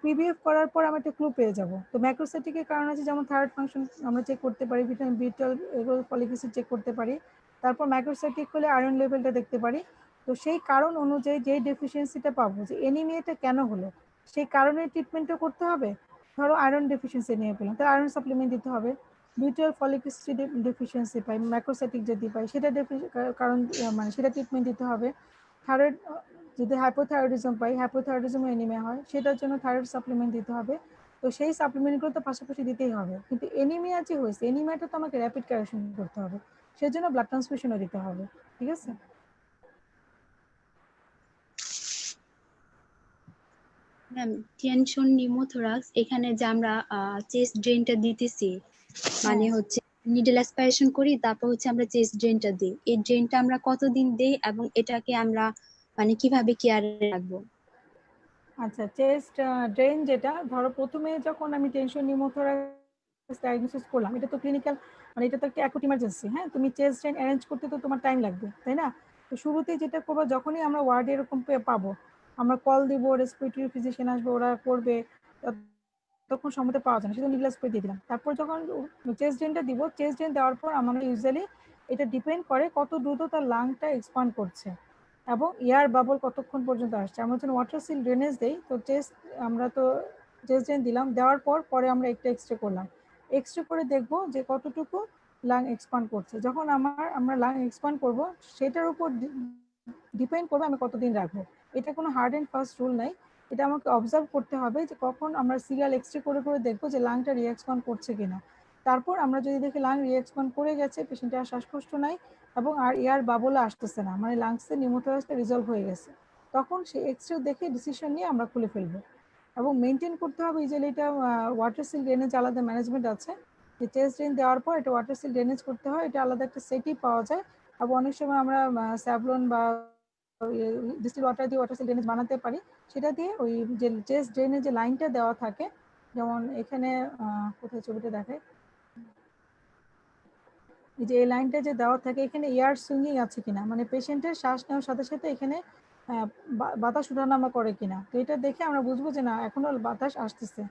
পিবিএফ করার পর আমরা একটা ক্লু পেয়ে যাব। তো ম্যাক্রোসাইটিকের কারণ আছে, যেমন থাইরয়েড ফাংশন আমরা চেক করতে পারি, ভিটামিন বি12 এগুলো, ফলিক অ্যাসিড চেক করতে পারি। তারপর মাইক্রোসাইটিক হলে আয়রন লেভেলটা দেখতে পারি। তো সেই কারণ অনুযায়ী যেই ডেফিসিয়েন্সিটা পাবো, যে এনিমিয়াটা কেন হলো, সেই কারণের ট্রিটমেন্টও করতে হবে। ধরো আয়রন ডেফিসিয়েন্সি নিয়ে পেলাম, তাহলে আয়রন সাপ্লিমেন্ট দিতে হবে। বি12 ফলিক অ্যাসিড ডেফিসিয়েন্সি পাই, ম্যাক্রোসাইটিক যদি পাই সেটা কারণ মানে সেটা ট্রিটমেন্ট দিতে হবে। থাইরয়েড যদি হাইপোথাইরয়েডিজম পাই, হাইপোথাইরয়েডিজম এনিমিয়া হয়, সেটার জন্য থাইরয়েড সাপ্লিমেন্ট দিতে হবে। তো সেই সাপ্লিমেন্টগুলো তো পাশাপাশি দিতেই হবে, কিন্তু এনিমিয়া যে হয়েছে, এনিমিয়াটা তো আমাকে র্যাপিড কারেকশন করতে হবে, সেজন্য ব্লাড ট্রান্সফিউশনও দিতে হবে। ঠিক আছে। ম্যাম টেনশন নিউমোথোরাক্স এখানে যে আমরা চেস্ট ড্রেনটা দিতেছি, মানে হ্যাঁ, হচ্ছে নিডল অ্যাসপিরেশন করি, তারপর হচ্ছে আমরা চেস্ট ড্রেনটা দিই, এই ড্রেনটা আমরা কতদিন দেই এবং এটাকে আমরা মানে কিভাবে কেয়ারে রাখবো? আচ্ছা, চেস্ট ড্রেন যেটা ধরো প্রথমে যখন আমি টেনশন নিউমোথোরাক্স ডায়াগনোসিস করলাম, এটা তো ক্লিনিক্যাল, মানে এটা তো একটা অ্যাকুট ইমার্জেন্সি। হ্যাঁ, তুমি চেস্ট ড্রেন অ্যারেঞ্জ করতে তো তোমার টাইম লাগবে, তাই না? তো শুরুতেই যেটা করবো, যখনই আমরা ওয়ার্ডে এরকম পাবো, আমরা কল দিব, রেসপিরেটরি ফিজিশিয়ান আসবে, ওরা করবে, তখন সময়তে পাওয়া যায় না, সেটা নিগলেক্ট করে দিয়ে দিলাম। তারপর যখন চেস্ট ড্রেনটা দিব, চেস্ট ড্রেন দেওয়ার পর আমরা ইউজুয়ালি, এটা ডিপেন্ড করে কত দ্রুত তার লাংটা এক্সপান্ড করছে এবং এয়ার বাবল কতক্ষণ পর্যন্ত আসছে। আমরা যখন ওয়াটার সিল ড্রেনেজ দেই, তো আমরা তো চেস্ট ড্রেন দিলাম, দেওয়ার পরে আমরা একটা এক্সরে করলাম, এক্সরে করে দেখবো যে কতটুকু লাং এক্সপান্ড করছে। যখন আমরা লাং এক্সপান্ড করব, সেটার উপর ডিপেন্ড করবে আমি কতদিন রাখবো। এটা কোনো হার্ড অ্যান্ড ফাস্ট রুল নাই, এটা আমাকে অবজার্ভ করতে হবে যে কখন আমরা সিরিয়াল এক্সরে করে করে দেখবো যে লাংটা রিএক্সপান্ড করছে কিনা। তারপর আমরা যদি দেখি লাং রিএক্সপান্ড করে গেছে, পেশেন্টের আর শ্বাসকষ্ট নাই এবং আর এয়ার বাবলে আসতেছে না, মানে লাংসের নিউমোথোরাক্সটা রিজলভ হয়ে গেছে, তখন সেই এক্সরে দেখে ডিসিশন নিয়ে আমরা খুলে ফেলবো। এবং মেনটেন করতে হবে যে এটা ওয়াটার সিল ড্রেনেজ আলাদা ম্যানেজমেন্ট আছে, যে চেস্ট ড্রেন দেওয়ার পর এটা ওয়াটার সিল ড্রেনেজ করতে হয়, এটা আলাদা একটা সেটই পাওয়া যায়। এবং অনেক সময় আমরা স্যাভলন বা ডিস্টিল ওয়াটার দিয়ে ওয়াটার সিল ড্রেনেজ বানাতে পারি, সেটা দিয়ে ওই যে চেস্ট ড্রেনে যে লাইনটা দেওয়া থাকে, যেমন এখানে কোথায় ছবিটা দেখায়, এই যে এই লাইনটা যে দেওয়া থাকে, এখানে এয়ার সুইঙ্গিং আছে কিনা, মানে পেশেন্টের শ্বাস নেওয়ার সাথে সাথে এখানে বাতাস উঠানামা করে কিনা, তো এটা দেখে আমরা বুঝবো যে না, এখনো বাতাস আসতেছে।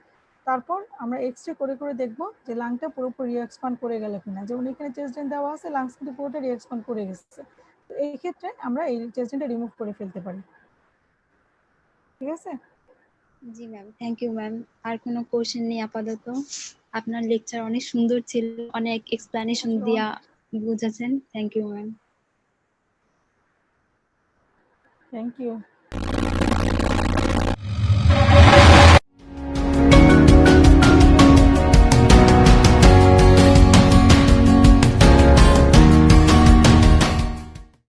তারপর আমরা এক্সরে করে করে দেখবো যে লাংটা পুরোপুরি রিএক্সপান্ড করে গেল কিনা, যেমন এখানে চেস্ট ড্রেন দেওয়া আছে, লাংস কিন্তু পুরোটা রিএক্সপান্ড করে গেছে, তো এই ক্ষেত্রে আমরা এই চেস্ট ড্রেনটা রিমুভ করে ফেলতে পারি। ঠিক আছে। জি ম্যাম, থ্যাংক ইউ ম্যাম। আর কোনো কোশ্চেন নেই আপাতত। আপনার লেকচার অনেক সুন্দর ছিল, অনেক এক্সপ্লেনেশন আসলে দিয়া বুঝাচ্ছেন। Thank you ma'am. Thank you.